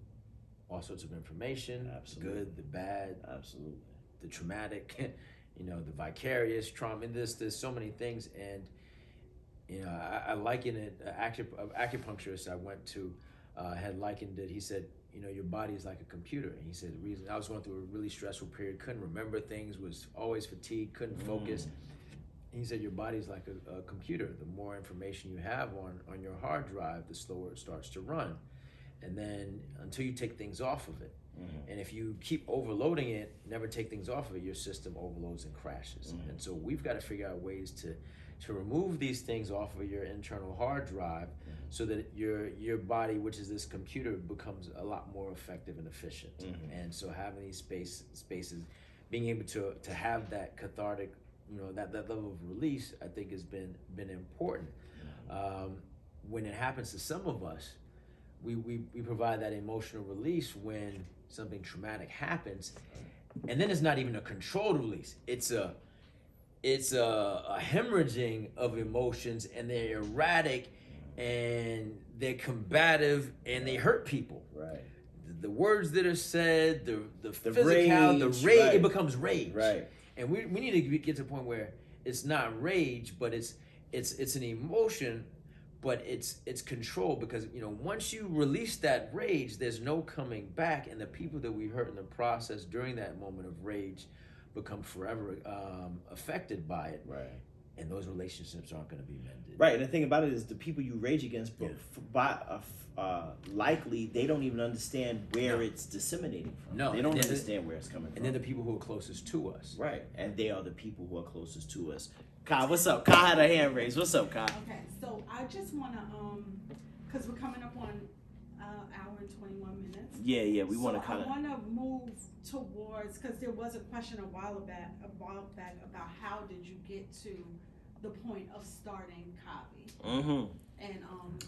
all sorts of information, Absolutely. the good, the bad, Absolutely. the traumatic, the vicarious trauma. And there's so many things, and I liken it. Acupuncturist I went to had likened it. He said, your body is like a computer, and he said the reason I was going through a really stressful period, couldn't remember things, was always fatigued, couldn't focus. And he said your body's like a computer. The more information you have on your hard drive, the slower it starts to run, and then until you take things off of it. And if you keep overloading it, never take things off of it, your system overloads and crashes. And so we've got to figure out ways to remove these things off of your internal hard drive so that your body, which is this computer, becomes a lot more effective and efficient. And so having these spaces, being able to have that cathartic, that level of release, I think has been important. When it happens to some of us, we provide that emotional release when something traumatic happens, and then it's not even a controlled release. It's a hemorrhaging of emotions, and they're erratic, and they're combative, and they hurt people. Right. The words that are said, the physical, rage, the rage, right. it becomes rage. Right. And we need to get to the point where it's not rage, but it's an emotion, but it's control, because once you release that rage, there's no coming back, and the people that we hurt in the process during that moment of rage become forever affected by it. Right. And those relationships aren't going to be mended. Right, and the thing about it is the people you rage against, likely they don't even understand where it's disseminating from. No, they don't understand where it's coming from. And they're the people who are closest to us. Right, and they are the people who are closest to us. Kai, what's up? Kai had a hand raised. What's up, Kai? Okay, so I just want to, because we're coming up on hour and 21 minutes. Yeah, we want to So kind I of. want to move towards, because there was a question a while back about how did you get to the point of starting Kavi. And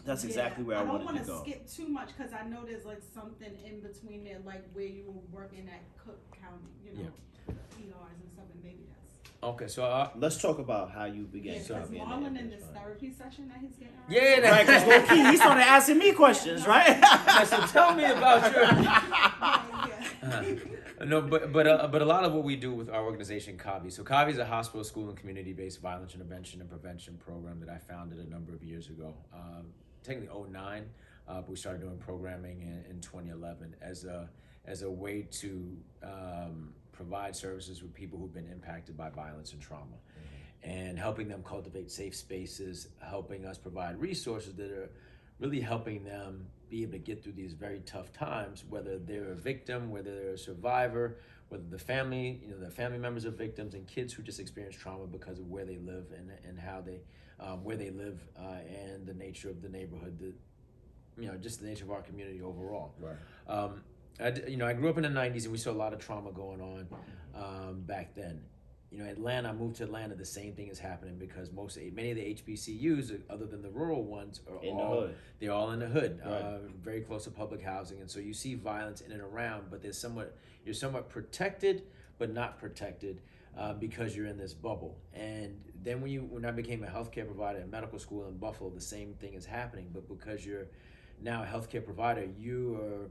That's exactly where I wanted to don't go. want to skip too much because I know there's like something in between there, like where you were working at Cook County, ERs and stuff, and maybe that's. Okay, so Let's talk about how you began. Yeah, because Marlon in this therapy session that he's getting. yeah, Right, because low key, he started asking me questions, right? so tell me about your. Yeah. No, but a lot of what we do with our organization, CAVI. So CAVI is a hospital, school, and community-based violence intervention and prevention program that I founded a number of years ago. Technically 2009, but we started doing programming in 2011 as a way to provide services with people who've been impacted by violence and trauma, and helping them cultivate safe spaces, helping us provide resources that are really helping them be able to get through these very tough times, whether they're a victim, whether they're a survivor, whether the family members of victims, and kids who just experience trauma because of where they live and how they, where they live, and the nature of the neighborhood, just the nature of our community overall. Right. I grew up in the 90s, and we saw a lot of trauma going on back then. Atlanta, I moved to Atlanta, the same thing is happening because many of the HBCUs, other than the rural ones, are In the hood. They're all in the hood, Right. very close to public housing, and so you see violence in and around, but you're somewhat protected, but not protected because you're in this bubble. And then when I became a healthcare provider at medical school in Buffalo, the same thing is happening, but because you're now a healthcare provider, you are.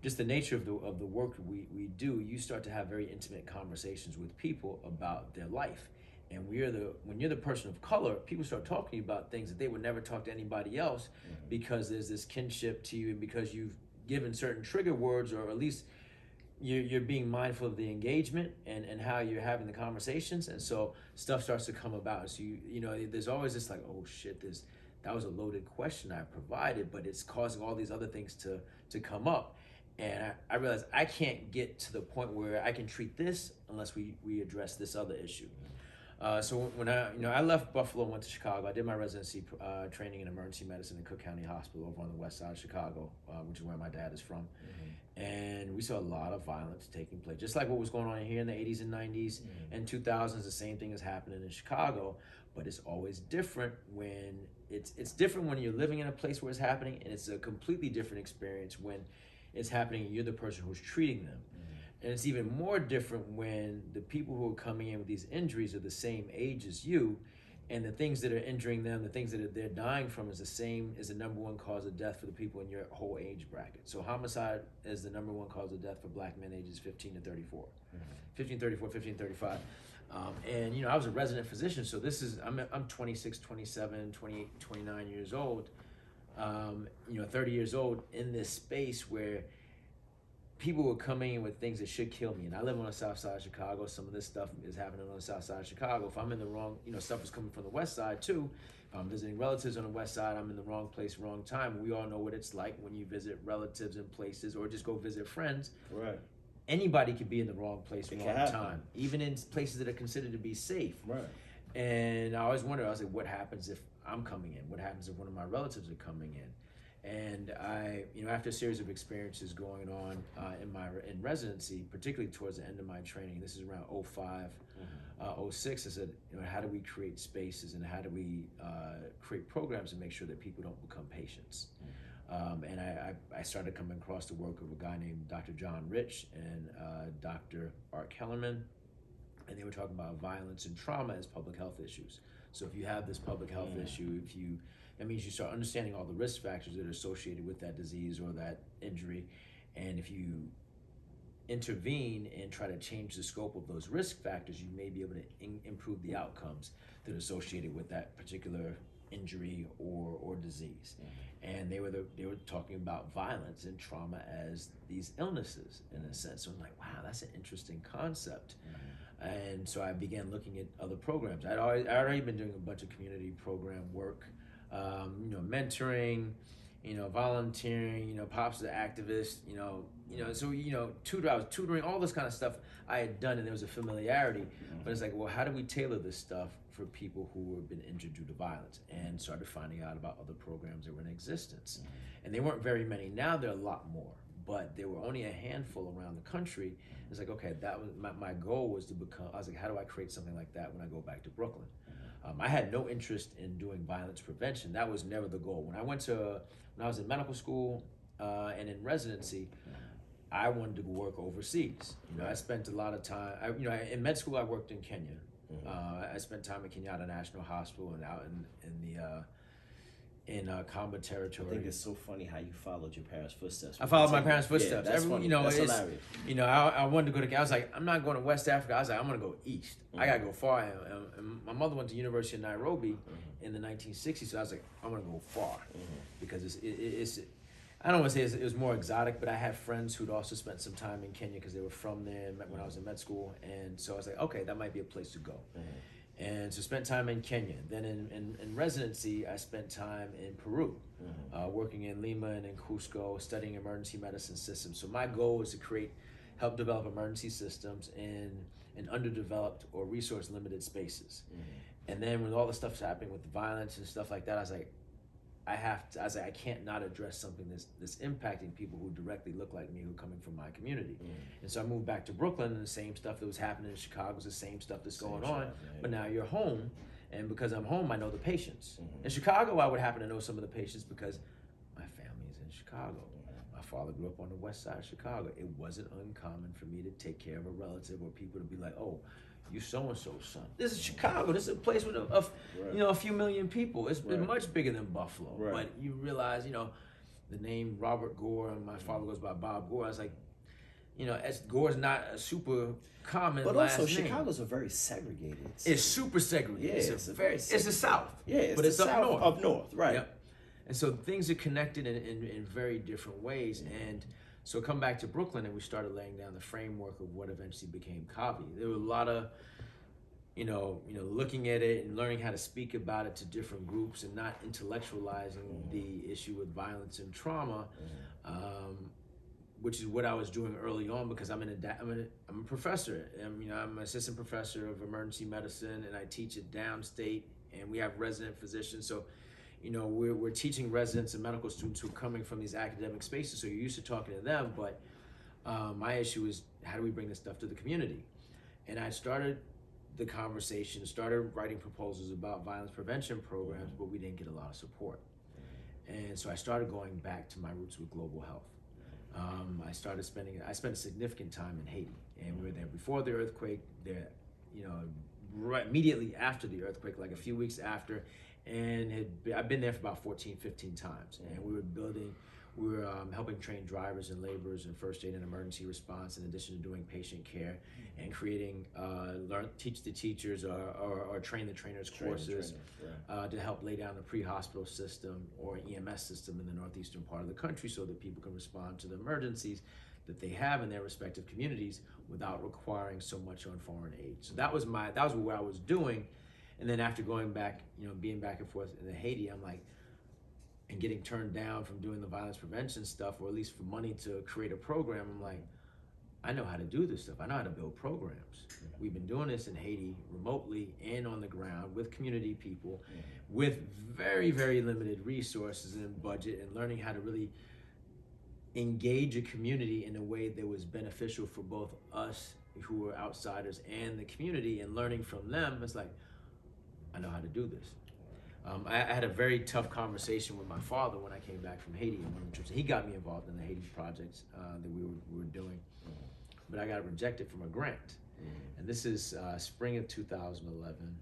Just the nature of the work we do, you start to have very intimate conversations with people about their life. And when you're the person of color, people start talking to you about things that they would never talk to anybody else, because there's this kinship to you, and because you've given certain trigger words, or at least you're being mindful of the engagement and how you're having the conversations, and so stuff starts to come about. So there's always this like, oh shit, That was a loaded question I provided, but it's causing all these other things to come up. And I realized I can't get to the point where I can treat this unless we address this other issue. So when I left Buffalo and went to Chicago, I did my residency training in emergency medicine in Cook County Hospital over on the west side of Chicago, which is where my dad is from. And we saw a lot of violence taking place, just like what was going on here in the 80s and 90s and 2000s. The same thing is happening in Chicago, but it's always different when it's different when you're living in a place where it's happening, and it's a completely different experience when it's happening and you're the person who's treating them. And it's even more different when the people who are coming in with these injuries are the same age as you, and the things that are injuring them, the things that they're dying from is the same as the number one cause of death for the people in your whole age bracket. So homicide is the number one cause of death for black men ages 15 to 34. 15, 34, 15, 35. And I was a resident physician, so I'm 26, 27, 28, 29 years old, 30 years old in this space where people were coming in with things that should kill me. And I live on the south side of Chicago. Some of this stuff is happening on the south side of Chicago. If I'm in the wrong, stuff is coming from the west side too. If I'm visiting relatives on the west side, I'm in the wrong place, wrong time. We all know what it's like when you visit relatives in places or just go visit friends. Right. Anybody could be in the wrong place, wrong time, even in places that are considered to be safe. Right. And I always wondered, I was like, what happens if I'm coming in? What happens if one of my relatives are coming in? And I, after a series of experiences going on in residency, particularly towards the end of my training, this is around 05, 06, I said, how do we create spaces and how do we create programs to make sure that people don't become patients? And I started coming across the work of a guy named Dr. John Rich and Dr. Art Kellerman, and they were talking about violence and trauma as public health issues. So if you have this public health issue, that means you start understanding all the risk factors that are associated with that disease or that injury. And if you intervene and try to change the scope of those risk factors, you may be able to improve the outcomes that are associated with that particular injury or disease. And they were talking about violence and trauma as these illnesses in a sense. So I'm like, wow, that's an interesting concept. And so I began looking at other programs. I'd already been doing a bunch of community program work, mentoring, volunteering, Pop's the activist, so I was tutoring, all this kind of stuff I had done, and there was a familiarity. But it's like, well, how do we tailor this stuff for people who have been injured due to violence? And started finding out about other programs that were in existence. And they weren't very many. Now there are a lot more, but there were only a handful around the country. It's like, okay, that was my goal was to become. I was like, how do I create something like that when I go back to Brooklyn? I had no interest in doing violence prevention. That was never the goal. When I was in medical school and in residency, I wanted to work overseas. I spent a lot of time. In med school, I worked in Kenya. I spent time at Kenyatta National Hospital and out in combat territory. I think it's so funny how you followed your parents' footsteps. I followed my parents' footsteps. Yeah, that's funny. That's hilarious. I wanted to go to. I was like, I'm not going to West Africa. I was like, I'm going to go east. I got to go far. And my mother went to University of Nairobi in the 1960s, so I was like, I'm going to go far because it's. I don't want to say it was more exotic, but I had friends who'd also spent some time in Kenya because they were from there when I was in med school, and so I was like, okay, that might be a place to go. And so spent time in Kenya. Then in residency, I spent time in Peru, working in Lima and in Cusco, studying emergency medicine systems. So my goal was to help develop emergency systems in underdeveloped or resource limited spaces. And then when all the stuff's happening with the violence and stuff like that, I was like, I can't not address something that's impacting people who directly look like me, who are coming from my community. And so I moved back to Brooklyn, and the same stuff that was happening in Chicago is the same stuff that's going on. But now you're home, and because I'm home, I know the patients. In Chicago, I would happen to know some of the patients because my family is in Chicago. My father grew up on the west side of Chicago. It wasn't uncommon for me to take care of a relative or people to be like, oh, you so-and-so's son. This is Chicago. This is a place with a few million people. It's much bigger than Buffalo. But you realize, the name Robert Gore, and my father goes by Bob Gore. I was like, Gore's not a super common last name. But also, Chicago's a very segregated city. It's super segregated. Yeah, it's the South. Yeah, but it's up north. Up north, right. Yep. And so things are connected in very different ways. And so come back to Brooklyn, and we started laying down the framework of what eventually became CAVI. There were a lot of, looking at it and learning how to speak about it to different groups and not intellectualizing the issue with violence and trauma, which is what I was doing early on, because I'm a professor. I'm an assistant professor of emergency medicine, and I teach it downstate, and we have resident physicians. So, we're teaching residents and medical students who are coming from these academic spaces. So you're used to talking to them, but my issue is, how do we bring this stuff to the community? And I started the conversation, started writing proposals about violence prevention programs, but we didn't get a lot of support. And so I started going back to my roots with global health. I spent a significant time in Haiti, and we were there before the earthquake, there, right immediately after the earthquake, like a few weeks after, and I've been there for about 14, 15 times, and we were helping train drivers and laborers in first aid and emergency response, in addition to doing patient care and creating teach the teachers or train the trainers courses to help lay down the pre-hospital system or EMS system in the northeastern part of the country, so that people can respond to the emergencies that they have in their respective communities without requiring so much on foreign aid. So that was what I was doing. And then after going back, being back and forth in Haiti, I'm like, and getting turned down from doing the violence prevention stuff, or at least for money to create a program, I'm like, I know how to do this stuff. I know how to build programs. We've been doing this in Haiti remotely and on the ground with community people, with very, very limited resources and budget, and learning how to really engage a community in a way that was beneficial for both us who were outsiders and the community, and learning from them. It's like, I know how to do this. I had a very tough conversation with my father when I came back from Haiti on one of the trips. He got me involved in the Haiti projects that we were doing, but I got rejected from a grant. And this is spring of 2011.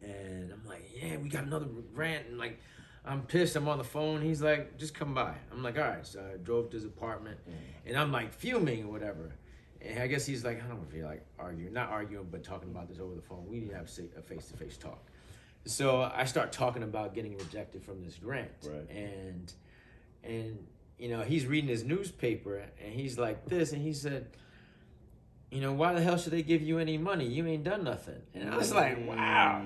And I'm like, yeah, we got another grant. And like, I'm pissed. I'm on the phone. He's like, just come by. I'm like, all right. So I drove to his apartment, and I'm like fuming or whatever. And I guess he's like, I don't feel like arguing, not arguing, but talking about this over the phone. We need to have a face-to-face talk. So I start talking about getting rejected from this grant, and he's reading his newspaper, and he's like this, and he said, why the hell should they give you any money? You ain't done nothing. And I was like, wow.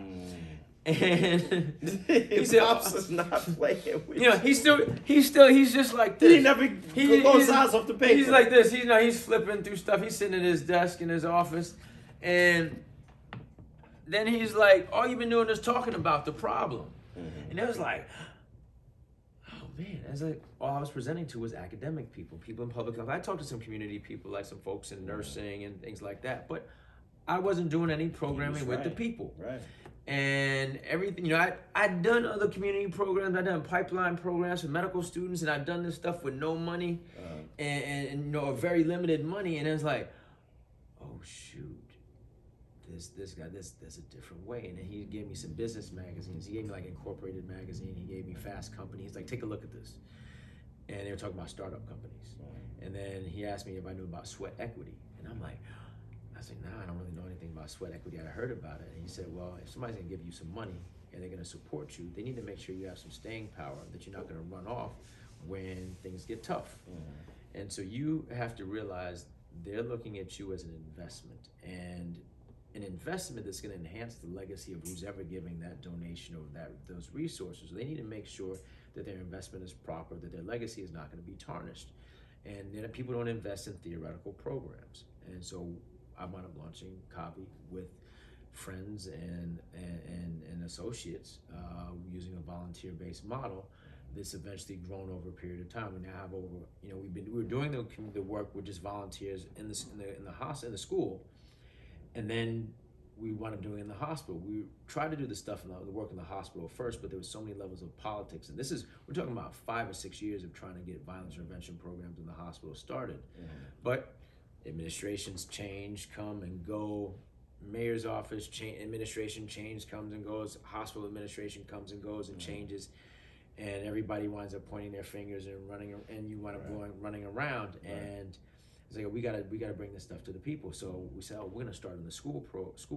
And he said, Pops is not playing with he's just like this. He never goes eyes off the paper. He's like this. He's flipping through stuff. He's sitting at his desk in his office, and then he's like, all you've been doing is talking about the problem. And I was like, oh man. I was like, all I was presenting to was academic people in public health. I talked to some community people, like some folks in nursing and things like that, but I wasn't doing any programming with the people. Right. And everything, I'd done other community programs. I'd done pipeline programs for medical students, and I'd done this stuff with no money and a very limited money. And it was like, oh shoot. This guy, there's a different way. And then he gave me some business magazines. He gave me like Incorporated magazine. He gave me Fast Company. He's like, take a look at this. And they were talking about startup companies. And then he asked me if I knew about sweat equity. And I'm like, I was like, nah, I don't really know anything about sweat equity. I heard about it. And he said, well, if somebody's gonna give you some money and they're gonna support you, they need to make sure you have some staying power, that you're not gonna run off when things get tough. And so you have to realize they're looking at you as an investment, and an investment that's going to enhance the legacy of who's ever giving that donation or those resources. They need to make sure that their investment is proper, that their legacy is not going to be tarnished, and then people don't invest in theoretical programs. And so I wound up launching CAVI with friends and associates using a volunteer-based model. This eventually grown over a period of time. We now have over, we were doing the work with just volunteers in the school. And then we wound up doing it in the hospital. We tried to do the work in the hospital first, but there was so many levels of politics. And we're talking about 5 or 6 years of trying to get violence prevention programs in the hospital started. But administrations change, come and go. Mayor's office administration change, comes and goes. Hospital administration comes and goes and changes. And everybody winds up pointing their fingers and running, and you wind up running around. And it's like, we gotta bring this stuff to the people. So we said, we're gonna start in the school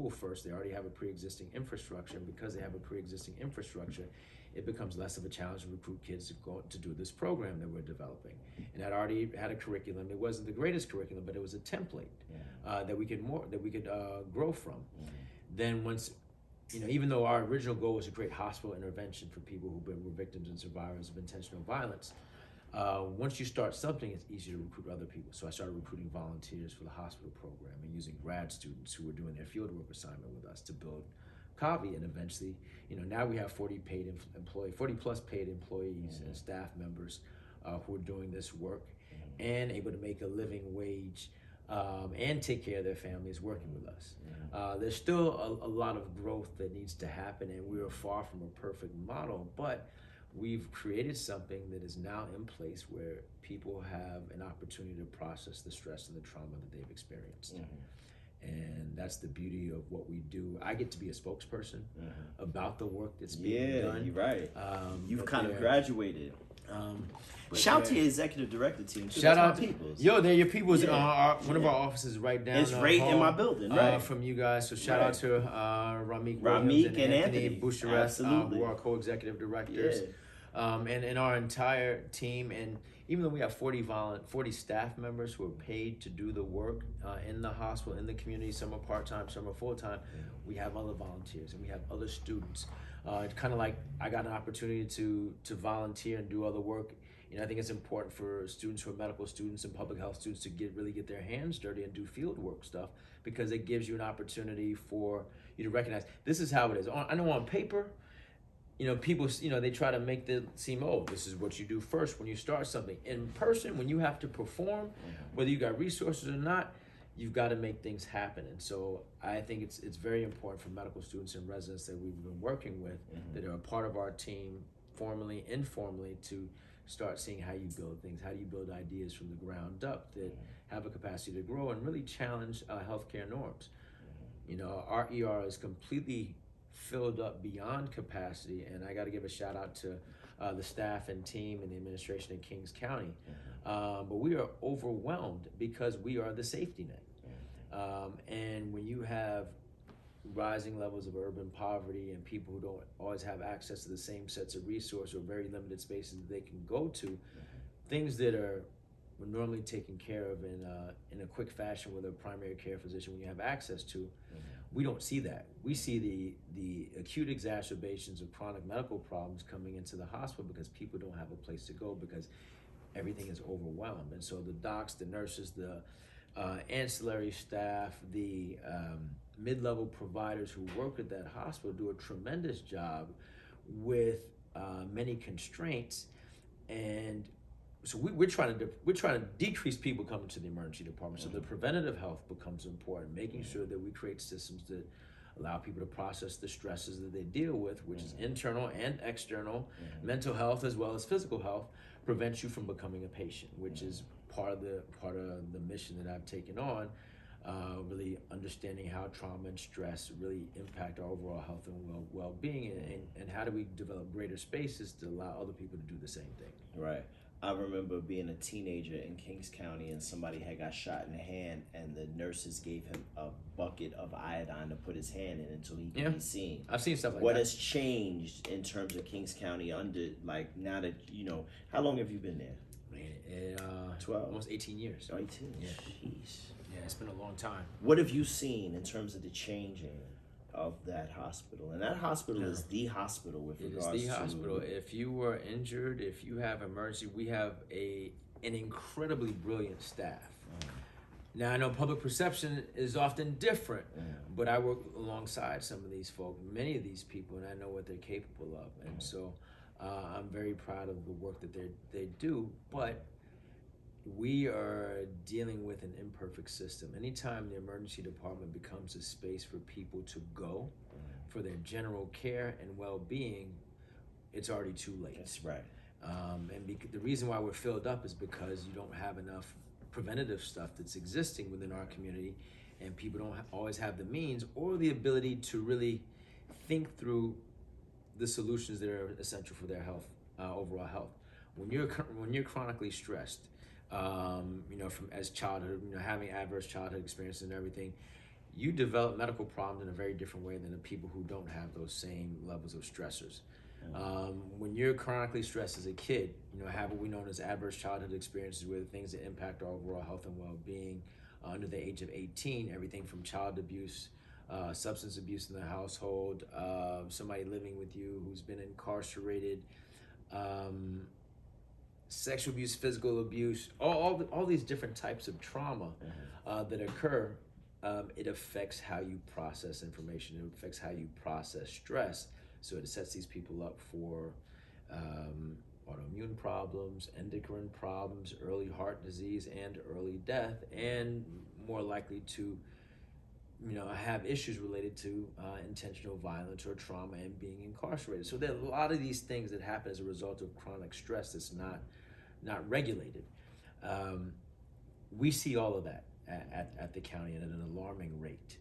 first. They already have a pre-existing infrastructure, and because they have a pre-existing infrastructure, it becomes less of a challenge to recruit kids to go to do this program that we're developing. And that already had a curriculum. It wasn't the greatest curriculum, but it was a template that we could grow from. then once, even though our original goal was to create hospital intervention for people were victims and survivors of intentional violence, once you start something, it's easier to recruit other people. So I started recruiting volunteers for the hospital program and using grad students who were doing their fieldwork assignment with us to build CAVI. And eventually, now we have 40 plus paid employees and staff members who are doing this work and able to make a living wage and take care of their families working with us. There's still a lot of growth that needs to happen, and we are far from a perfect model, but we've created something that is now in place where people have an opportunity to process the stress and the trauma that they've experienced. And that's the beauty of what we do. I get to be a spokesperson about the work that's being done. Yeah, you're right. You've kind of graduated. Shout to your executive director team. Too. Shout That's out my to peoples. Yo, they're your peoples. Yeah. One of our offices right down. It's right in my building, right? From you guys. So shout out to Ramik and Anthony Boucherest, Absolutely. who are co-executive directors, and our entire team. And even though we have 40 staff members who are paid to do the work in the hospital, in the community, some are part-time, some are full-time, we have other volunteers and we have other students. It's kind of like I got an opportunity to volunteer and do other work. I think it's important for students who are medical students and public health students to really get their hands dirty and do field work stuff, because it gives you an opportunity for you to recognize this is how it is. I know on paper, people, they try to make it seem, this is what you do first when you start something. In person, when you have to perform, whether you got resources or not, you've got to make things happen. And so I think it's very important for medical students and residents that we've been working with that are a part of our team, formally, informally, to start seeing how you build things, how do you build ideas from the ground up that have a capacity to grow and really challenge healthcare norms. Our ER is completely filled up beyond capacity, and I got to give a shout out to the staff and team and the administration in Kings County. But we are overwhelmed because we are the safety net. And when you have rising levels of urban poverty and people who don't always have access to the same sets of resources or very limited spaces that they can go to, things that were normally taken care of in a quick fashion with a primary care physician when you have access to, we don't see that. We see the acute exacerbations of chronic medical problems coming into the hospital because people don't have a place to go because everything is overwhelmed. And so the docs, the nurses, the ancillary staff, the mid-level providers who work at that hospital do a tremendous job with many constraints, and so we're trying to decrease people coming to the emergency department. So the preventative health becomes important, making sure that we create systems that allow people to process the stresses that they deal with, which is internal and external, mental health as well as physical health, prevents you from becoming a patient, which is part of the mission that I've taken on. Really understanding how trauma and stress really impact our overall health and well-being, and how do we develop greater spaces to allow other people to do the same thing. Right. I remember being a teenager in Kings County and somebody had got shot in the hand, and the nurses gave him a bucket of iodine to put his hand in until he could be seen. I've seen stuff like what that. What has changed in terms of Kings County now that, how long have you been there? 12? Almost 18 years. 18? Yeah. Jeez. Yeah, it's been a long time. What have you seen in terms of the changing of that hospital? And that hospital is the hospital with regards to... It is the hospital. If you were injured, if you have emergency, we have an incredibly brilliant staff. Now, I know public perception is often different, but I work alongside some of these folk, many of these people, and I know what they're capable of. And so I'm very proud of the work that they do, but we are dealing with an imperfect system. Anytime the emergency department becomes a space for people to go for their general care and well-being, it's already too late. That's right. The reason why we're filled up is because you don't have enough preventative stuff that's existing within our community, and people don't always have the means or the ability to really think through the solutions that are essential for their health, overall health. When you're chronically stressed, from as childhood, having adverse childhood experiences and everything, you develop medical problems in a very different way than the people who don't have those same levels of stressors. When you're chronically stressed as a kid, have what we know as adverse childhood experiences, where the things that impact our overall health and well-being under the age of 18, everything from child abuse, substance abuse in the household, somebody living with you who's been incarcerated, sexual abuse, physical abuse, all these different types of trauma that occur. It affects how you process information. It affects how you process stress. So it sets these people up for autoimmune problems, endocrine problems, early heart disease, and early death, and more likely to have issues related to intentional violence or trauma and being incarcerated. So there are a lot of these things that happen as a result of chronic stress that's not regulated. We see all of that at the county at an alarming rate.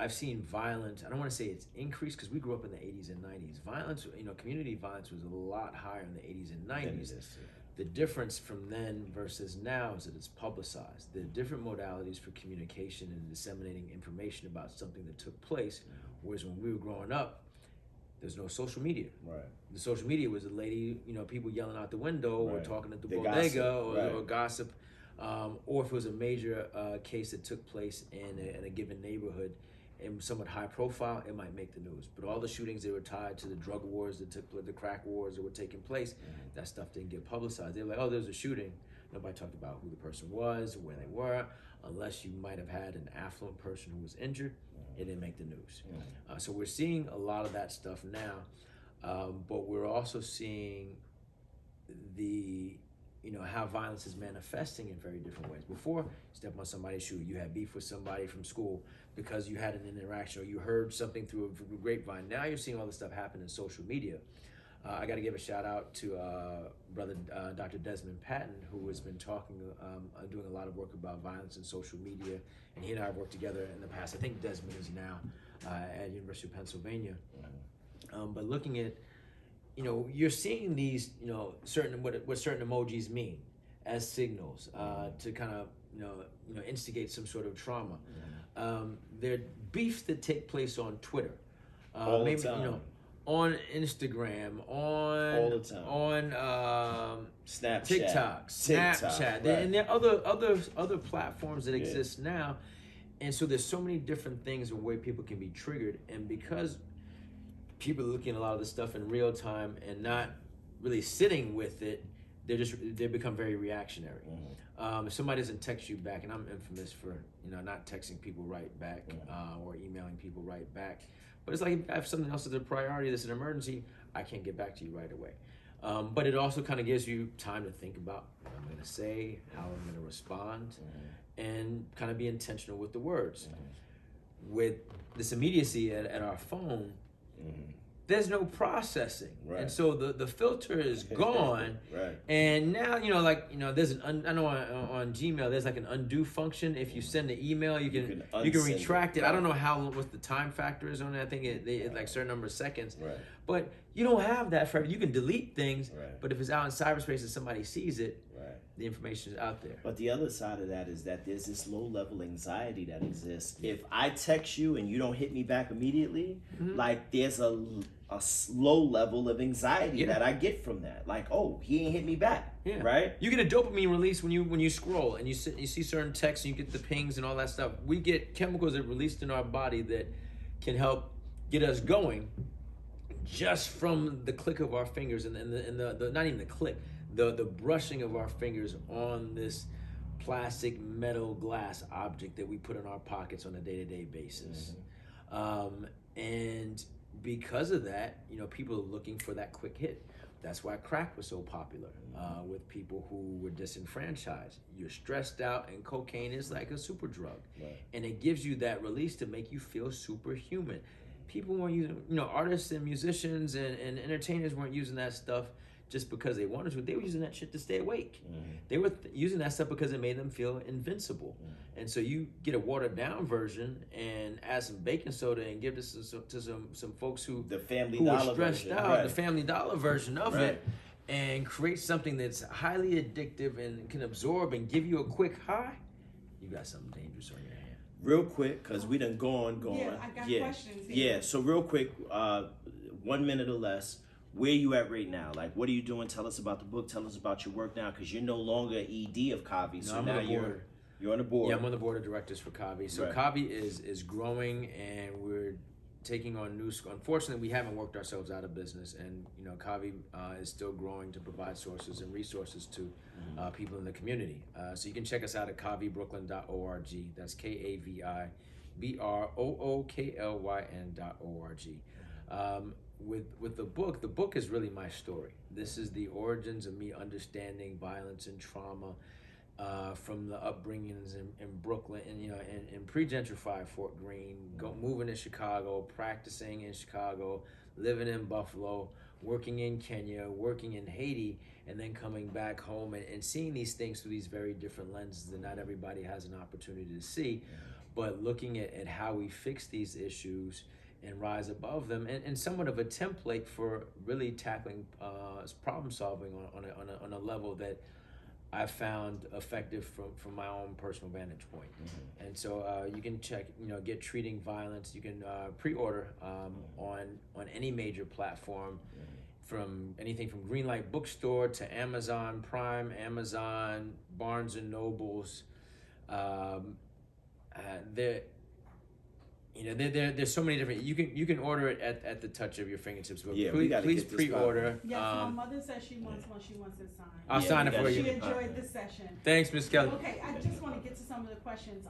I've seen violence, I don't want to say it's increased because we grew up in the 80s and 90s. Violence, community violence was a lot higher in the 80s and 90s. The difference from then versus now is that it's publicized. The different modalities for communication and disseminating information about something that took place, whereas when we were growing up, there's no social media. Right. The social media was a lady, people yelling out the window or talking at the bodega gossip, or gossip, or if it was a major case that took place in a given neighborhood and somewhat high profile, it might make the news. But all the shootings that were tied to the drug wars that took place, the crack wars that were taking place, that stuff didn't get publicized. They were like, oh, there was a shooting. Nobody talked about who the person was, where they were, unless you might have had an affluent person who was injured. It didn't make the news. So we're seeing a lot of that stuff now, but we're also seeing how violence is manifesting in very different ways. Before, you step on somebody's shoe, you had beef with somebody from school because you had an interaction or you heard something through a grapevine. Now you're seeing all this stuff happen in social media. I got to give a shout out to brother Dr. Desmond Patton, who has been doing a lot of work about violence in social media, and he and I have worked together in the past. I think Desmond is now at University of Pennsylvania. But looking at, you're seeing these, certain what certain emojis mean as signals to kind of, instigate some sort of trauma. There are beefs that take place on Twitter, all the time. On Instagram, all the time. on Snapchat, Snapchat, right. And there are other platforms that exist now, and so there's so many different things and way people can be triggered, and because people are looking at a lot of this stuff in real time and not really sitting with it, they become very reactionary. If somebody doesn't text you back, and I'm infamous for not texting people right back or emailing people right back, but it's like if I have something else that's a priority, that's an emergency, I can't get back to you right away. But it also kind of gives you time to think about what I'm going to say, how I'm going to respond, and kind of be intentional with the words. With this immediacy at our phone, there's no processing, and so the filter is gone. And now there's I know on Gmail there's like an undo function. If you send an email, you can retract it. I don't know what the time factor is on it. I think it's like a certain number of seconds. But you don't have that forever. You can delete things, but if it's out in cyberspace and somebody sees it, the information is out there. But the other side of that is that there's this low-level anxiety that exists. If I text you and you don't hit me back immediately, like there's a low level of anxiety that I get from that. Like, oh, he ain't hit me back, right? You get a dopamine release when you scroll and you see certain texts and you get the pings and all that stuff. We get chemicals that are released in our body that can help get us going just from the click of our fingers and the not even the click, the brushing of our fingers on this plastic, metal, glass object that we put in our pockets on a day-to-day basis. And because of that, people are looking for that quick hit. That's why crack was so popular with people who were disenfranchised. You're stressed out, and cocaine is like a super drug. And it gives you that release to make you feel superhuman. People weren't using, artists and musicians and entertainers weren't using that stuff just because they wanted to. They were using that shit to stay awake. They were using that stuff because it made them feel invincible. And so you get a watered down version and add some baking soda and give this to some folks who were stressed out, the Family Dollar version of it, and create something that's highly addictive and can absorb and give you a quick high. You got something dangerous on your hand. Real quick, because we done gone. Yeah, I got questions here. Yeah, so real quick, 1 minute or less. Where you at right now? Like, what are you doing? Tell us about the book. Tell us about your work now, because you're no longer ED of Kavi. So now You're on the board. Yeah, I'm on the board of directors for CAVI. So Right. CAVI is growing, and we're taking on new. Unfortunately, we haven't worked ourselves out of business, and CAVI is still growing to provide sources and resources to people in the community. So you can check us out at cavibrooklyn.org. That's KAVIBROOKLYN.org. With the book is really my story. This is the origins of me understanding violence and trauma from the upbringings in Brooklyn and in pre-gentrified Fort Greene, moving to Chicago, practicing in Chicago, living in Buffalo, working in Kenya, working in Haiti, and then coming back home and seeing these things through these very different lenses that not everybody has an opportunity to see, but looking at how we fix these issues and rise above them, and somewhat of a template for really tackling problem solving on a level that I found effective from my own personal vantage point. And so you can check, get Treating Violence. You can pre-order on any major platform, from anything from Greenlight Bookstore to Amazon Prime, Amazon, Barnes and Nobles. There's so many different. You can order it at the touch of your fingertips. But please pre-order. Yes, my mother says she wants one. She wants it signed. I'll sign it for you. She enjoyed this session. Thanks, Ms. Kelly. Okay, I just want to get to some of the questions.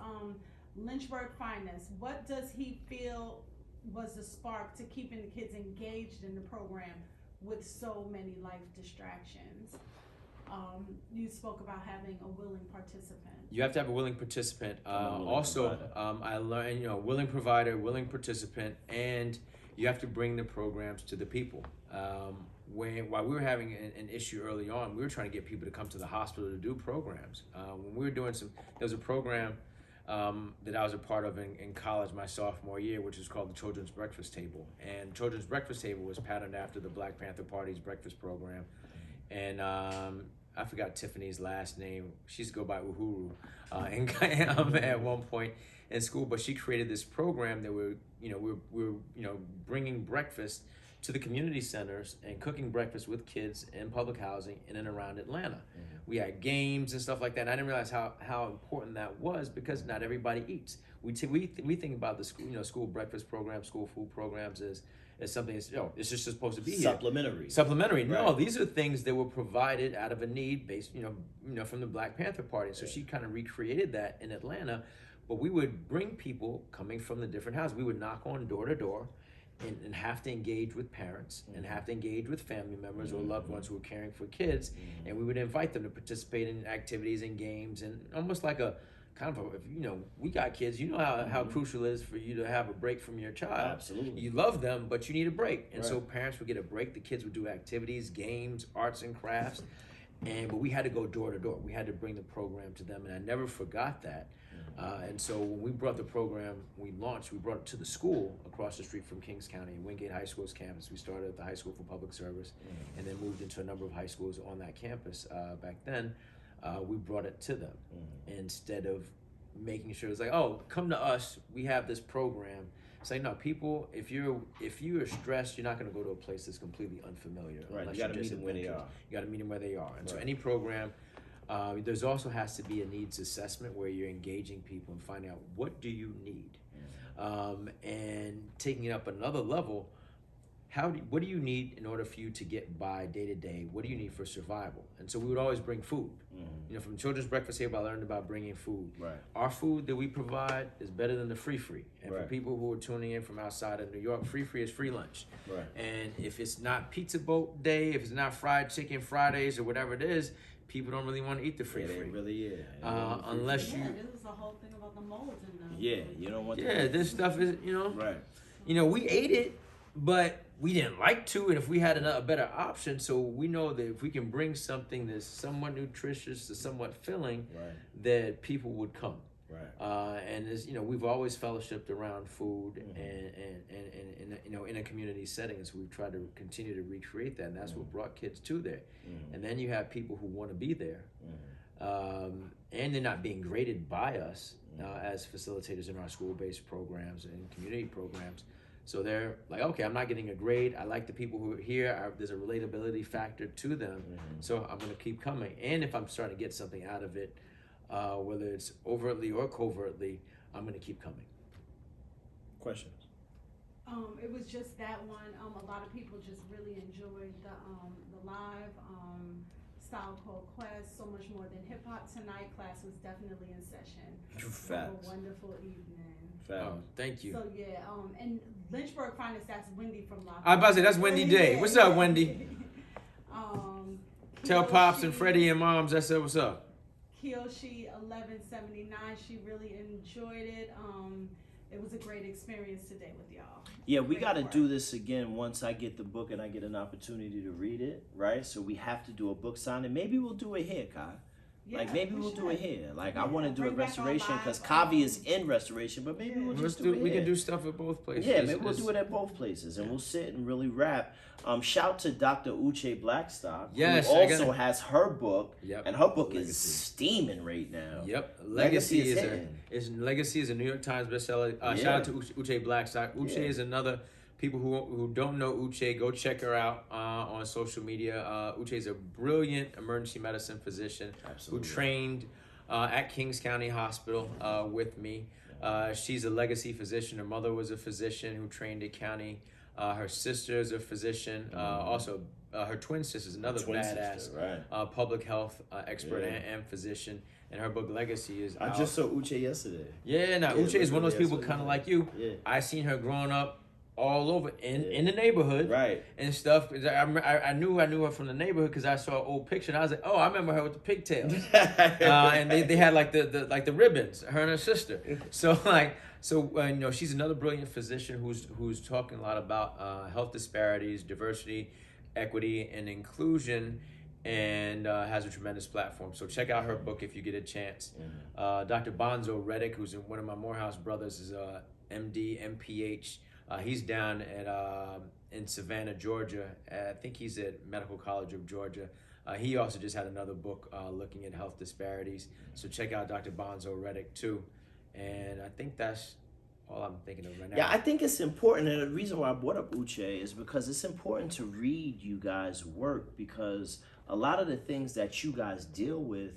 Lynchburg Finest, what does he feel was the spark to keeping the kids engaged in the program with so many life distractions? You spoke about having a willing participant. You have to have a willing participant. I learned, willing provider, willing participant, and you have to bring the programs to the people. While we were having an issue early on, we were trying to get people to come to the hospital to do programs. When we were doing there was a program that I was a part of in college my sophomore year, which is called the Children's Breakfast Table. And Children's Breakfast Table was patterned after the Black Panther Party's breakfast program. And I forgot Tiffany's last name. She used to go by Uhuru at one point in school, but she created this program that we're bringing breakfast to the community centers and cooking breakfast with kids in public housing in and around Atlanta. We had games and stuff like that. And I didn't realize how important that was, because not everybody eats. We think about the school breakfast programs, school food programs as something that's, it's just supposed to be supplementary. Supplementary. Right. No, these are things that were provided out of a need based, from the Black Panther Party. So she kind of recreated that in Atlanta. But we would bring people coming from the different houses. We would knock on door to door and have to engage with parents and have to engage with family members or loved ones who were caring for kids. And we would invite them to participate in activities and games, and almost like a kind of we got kids, how crucial it is for you to have a break from your child. Absolutely. You love them, but you need a break. And so parents would get a break. The kids would do activities, games, arts and crafts. But we had to go door to door. We had to bring the program to them, and I never forgot that. And so when we brought the program, we brought it to the school across the street from Kings County, Wingate High School's campus. We started at the High School for Public Service and then moved into a number of high schools on that campus back then. We brought it to them instead of making sure it's like, oh, come to us, we have this program. It's like, no, people, if you're stressed, you're not going to go to a place that's completely unfamiliar. Right, you got to meet them where they are. You got to meet them where they are. And so any program, there's also has to be a needs assessment where you're engaging people and finding out, what do you need? And taking it up another level, what do you need in order for you to get by day to day? What do you need for survival? And so we would always bring food. From Children's Breakfast Table, I learned about bringing food. Right. Our food that we provide is better than the free. And Right. for people who are tuning in from outside of New York, free is free lunch. Right. And if it's not Pizza Boat Day, if it's not Fried Chicken Fridays or whatever it is, people don't really want to eat the free. It really is. Unless you. Yeah, this is the whole thing about the molds in them. Yeah, you don't want. Yeah, this stuff is Right. We ate it, but we didn't like to, and if we had a better option, so we know that if we can bring something that's somewhat nutritious to somewhat filling, that people would come. Right. And as we've always fellowshipped around food and in a community setting, so we've tried to continue to recreate that, and that's what brought kids to there. And then you have people who want to be there, and they're not being graded by us as facilitators in our school-based programs and community programs. So they're like, okay, I'm not getting a grade. I like the people who are here. There's a relatability factor to them. So I'm going to keep coming. And if I'm starting to get something out of it, whether it's overtly or covertly, I'm going to keep coming. Questions? It was just that one. A lot of people just really enjoyed the live style called Quest. So much more than hip hop tonight. Class was definitely in session. Facts. A wonderful evening. Oh, thank you. So yeah, and Lynchburg Finest, that's Wendy from Lock. I was about to say, that's Wendy Day. What's up, Wendy? Tell Pops and Freddie and Moms I said what's up. Kiyoshi 1179, she really enjoyed it. It was a great experience today with y'all. Yeah, we Great got to work. do this again once I get the book and I get an opportunity to read it, right? So we have to do a book signing. Maybe we'll do it here, Kai. Like, maybe we'll do it here. Like, I want to do Bring a back our restoration because live, Kavi is in restoration, but maybe we'll just do it We here. can do stuff at both places. Yeah, maybe we'll do it at both places, and we'll sit and really rap. Shout to Dr. Uche Blackstock, Yes, who I also gotta- has her book, Yep. and her book is Legacy. steaming right now. Yep, Legacy is Legacy is a New York Times bestseller. Yeah. Shout out to Uche Blackstock. Uche Yeah. is another. People who don't know Uche, go check her out on social media. Uche is a brilliant emergency medicine physician Absolutely. who trained at Kings County Hospital with me. She's a legacy physician. Her mother was a physician who trained at County. Her sister is a physician. Also, her twin sister is another Twin badass sister, right. public health expert Yeah. and physician. And her book Legacy is I out. just saw Uche yesterday. Yeah, now Uche is one of those literally, people that's kind of what it like you. Yeah. I seen her growing up all over in Yeah. in the neighborhood, Right. and stuff. I knew her from the neighborhood because I saw an old picture, and I was like, oh, I remember her with the pigtails. And they had like the ribbons, her and her sister. So you know, she's another brilliant physician who's talking a lot about health disparities, diversity, equity, and inclusion. And has a tremendous platform. So check out her book if you get a chance. Dr. Bonzo Reddick, who's one of my Morehouse brothers, is MD, MPH. He's down at in Savannah, Georgia. I think he's at Medical College of Georgia. He also just had another book looking at health disparities. So check out Dr. Bonzo Reddick too. And I think that's all I'm thinking of right now. Yeah, I think it's important, and the reason why I brought up Uche is because it's important to read you guys' work, because a lot of the things that you guys deal with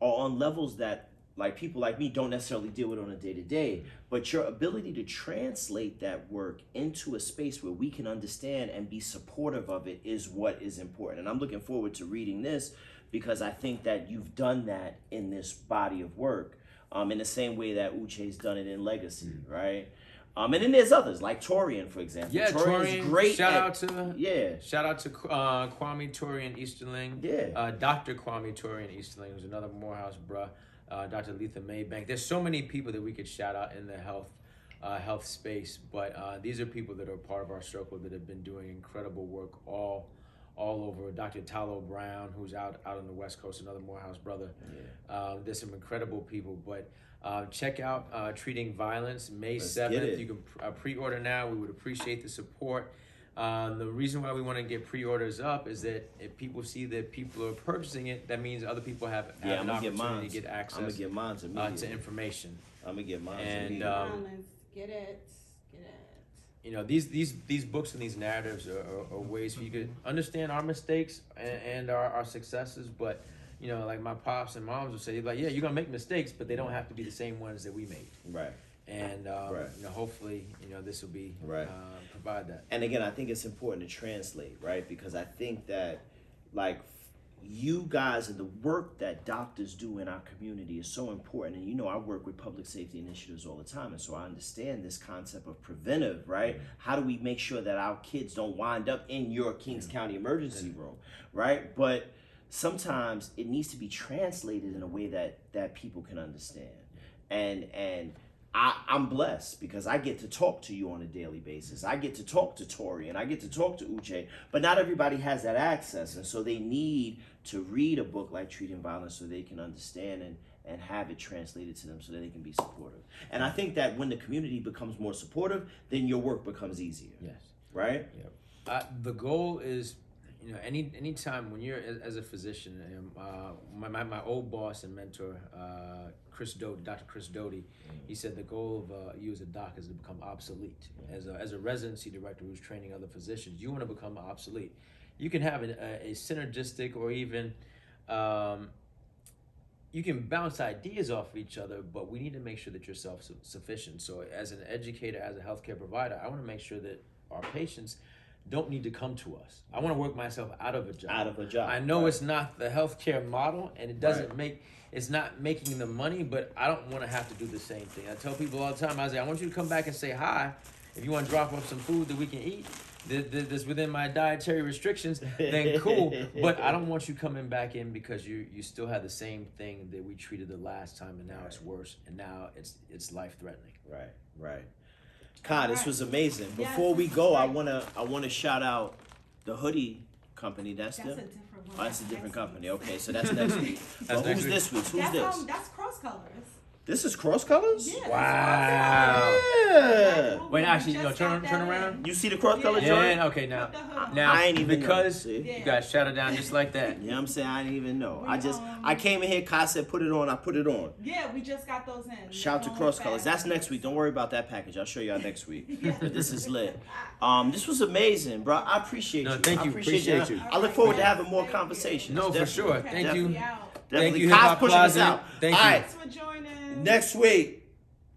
are on levels that like people like me don't necessarily deal with on a day-to-day, but your ability to translate that work into a space where we can understand and be supportive of it is what is important. And I'm looking forward to reading this because I think that you've done that in this body of work, in the same way that Uche's done it in Legacy, right? And then there's others like Torian, for example. Yeah, Torian's great. Shout out to Yeah. Kwame Torian Easterling. Yeah. Dr. Kwame Torian Easterling, who's another Morehouse bruh. Dr. Letha Maybank. There's so many people that we could shout out in the health space, but these are people that are part of our circle that have been doing incredible work all over. Dr. Talo Brown, who's out on the West Coast, another Morehouse brother. Yeah. There's some incredible people, but check out Treating Violence, May 7th. You can pre-order now. We would appreciate the support. The reason why we want to get pre-orders up is that if people see that people are purchasing it, that means other people have an opportunity to get access. I'm gonna get mine to information. I'm gonna get mine. And get it. You know, these books and these narratives are ways for you to understand our mistakes and our successes. But you know, like my pops and moms will say, like, yeah, you're gonna make mistakes, but they don't have to be the same ones that we made. Right. And you know, hopefully, you know, this will be provide that. And again, I think it's important to translate, right? Because I think that, like, you guys and the work that doctors do in our community is so important. And you know, I work with public safety initiatives all the time, and so I understand this concept of preventive, right? How do we make sure that our kids don't wind up in your Kings County emergency room, right? But sometimes it needs to be translated in a way that people can understand. And I'm blessed because I get to talk to you on a daily basis. I get to talk to Tori and I get to talk to Uche, but not everybody has that access. And so they need to read a book like Treating Violence so they can understand and have it translated to them so that they can be supportive. And I think that when the community becomes more supportive, then your work becomes easier. Yes. Right? Yep. The goal is, you know, any time when you're as a physician, my old boss and mentor, Dr. Chris Doty, he said the goal of you as a doc is to become obsolete. As a residency director who's training other physicians, you want to become obsolete. You can have a synergistic or even you can bounce ideas off of each other, but we need to make sure that you're self-sufficient. So as an educator, as a healthcare provider, I want to make sure that our patients don't need to come to us. I want to work myself out of a job. Out of a job. I know right. it's not the healthcare model, and it doesn't it's not making the money, but I don't want to have to do the same thing. I tell people all the time, I say, I want you to come back and say hi. If you want to drop off some food that we can eat, that's within my dietary restrictions, then cool. But I don't want you coming back in because you still have the same thing that we treated the last time, and now it's worse, and now it's life threatening. Right. Kai, this was amazing. Yes, Before we this go, was I wanna shout out the hoodie company. That's a the. different one. Oh, that's a different Next company. week. Okay, so that's next week. Well, next who's week. this week? Who's That's, this? that's cross colors. This is Cross Colors? Yeah. Wow. Yeah. Wait, actually, turn around. You see the cross color Yeah, joint? okay, now, Put the hood on. now I ain't even because know, see? you got shut it down just like that. You know what I'm saying? I didn't even know. We, I came in here, Kai said put it on, I put it on. Yeah, we just got those in. Shout to Long Cross Colors. fast. That's next week. Don't worry about that package. I'll show y'all next week. Yeah. But this is lit. This was amazing, bro. I appreciate No, you. thank I you. appreciate Appreciate you. I look forward to Yes, having more thank you. conversations. No, for Definitely. sure. Thank you. We out. Definitely. Thank you, Kai's Hip Hop pushing us Closet. out. Thank All you. right. Thanks for joining. Next week.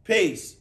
Peace.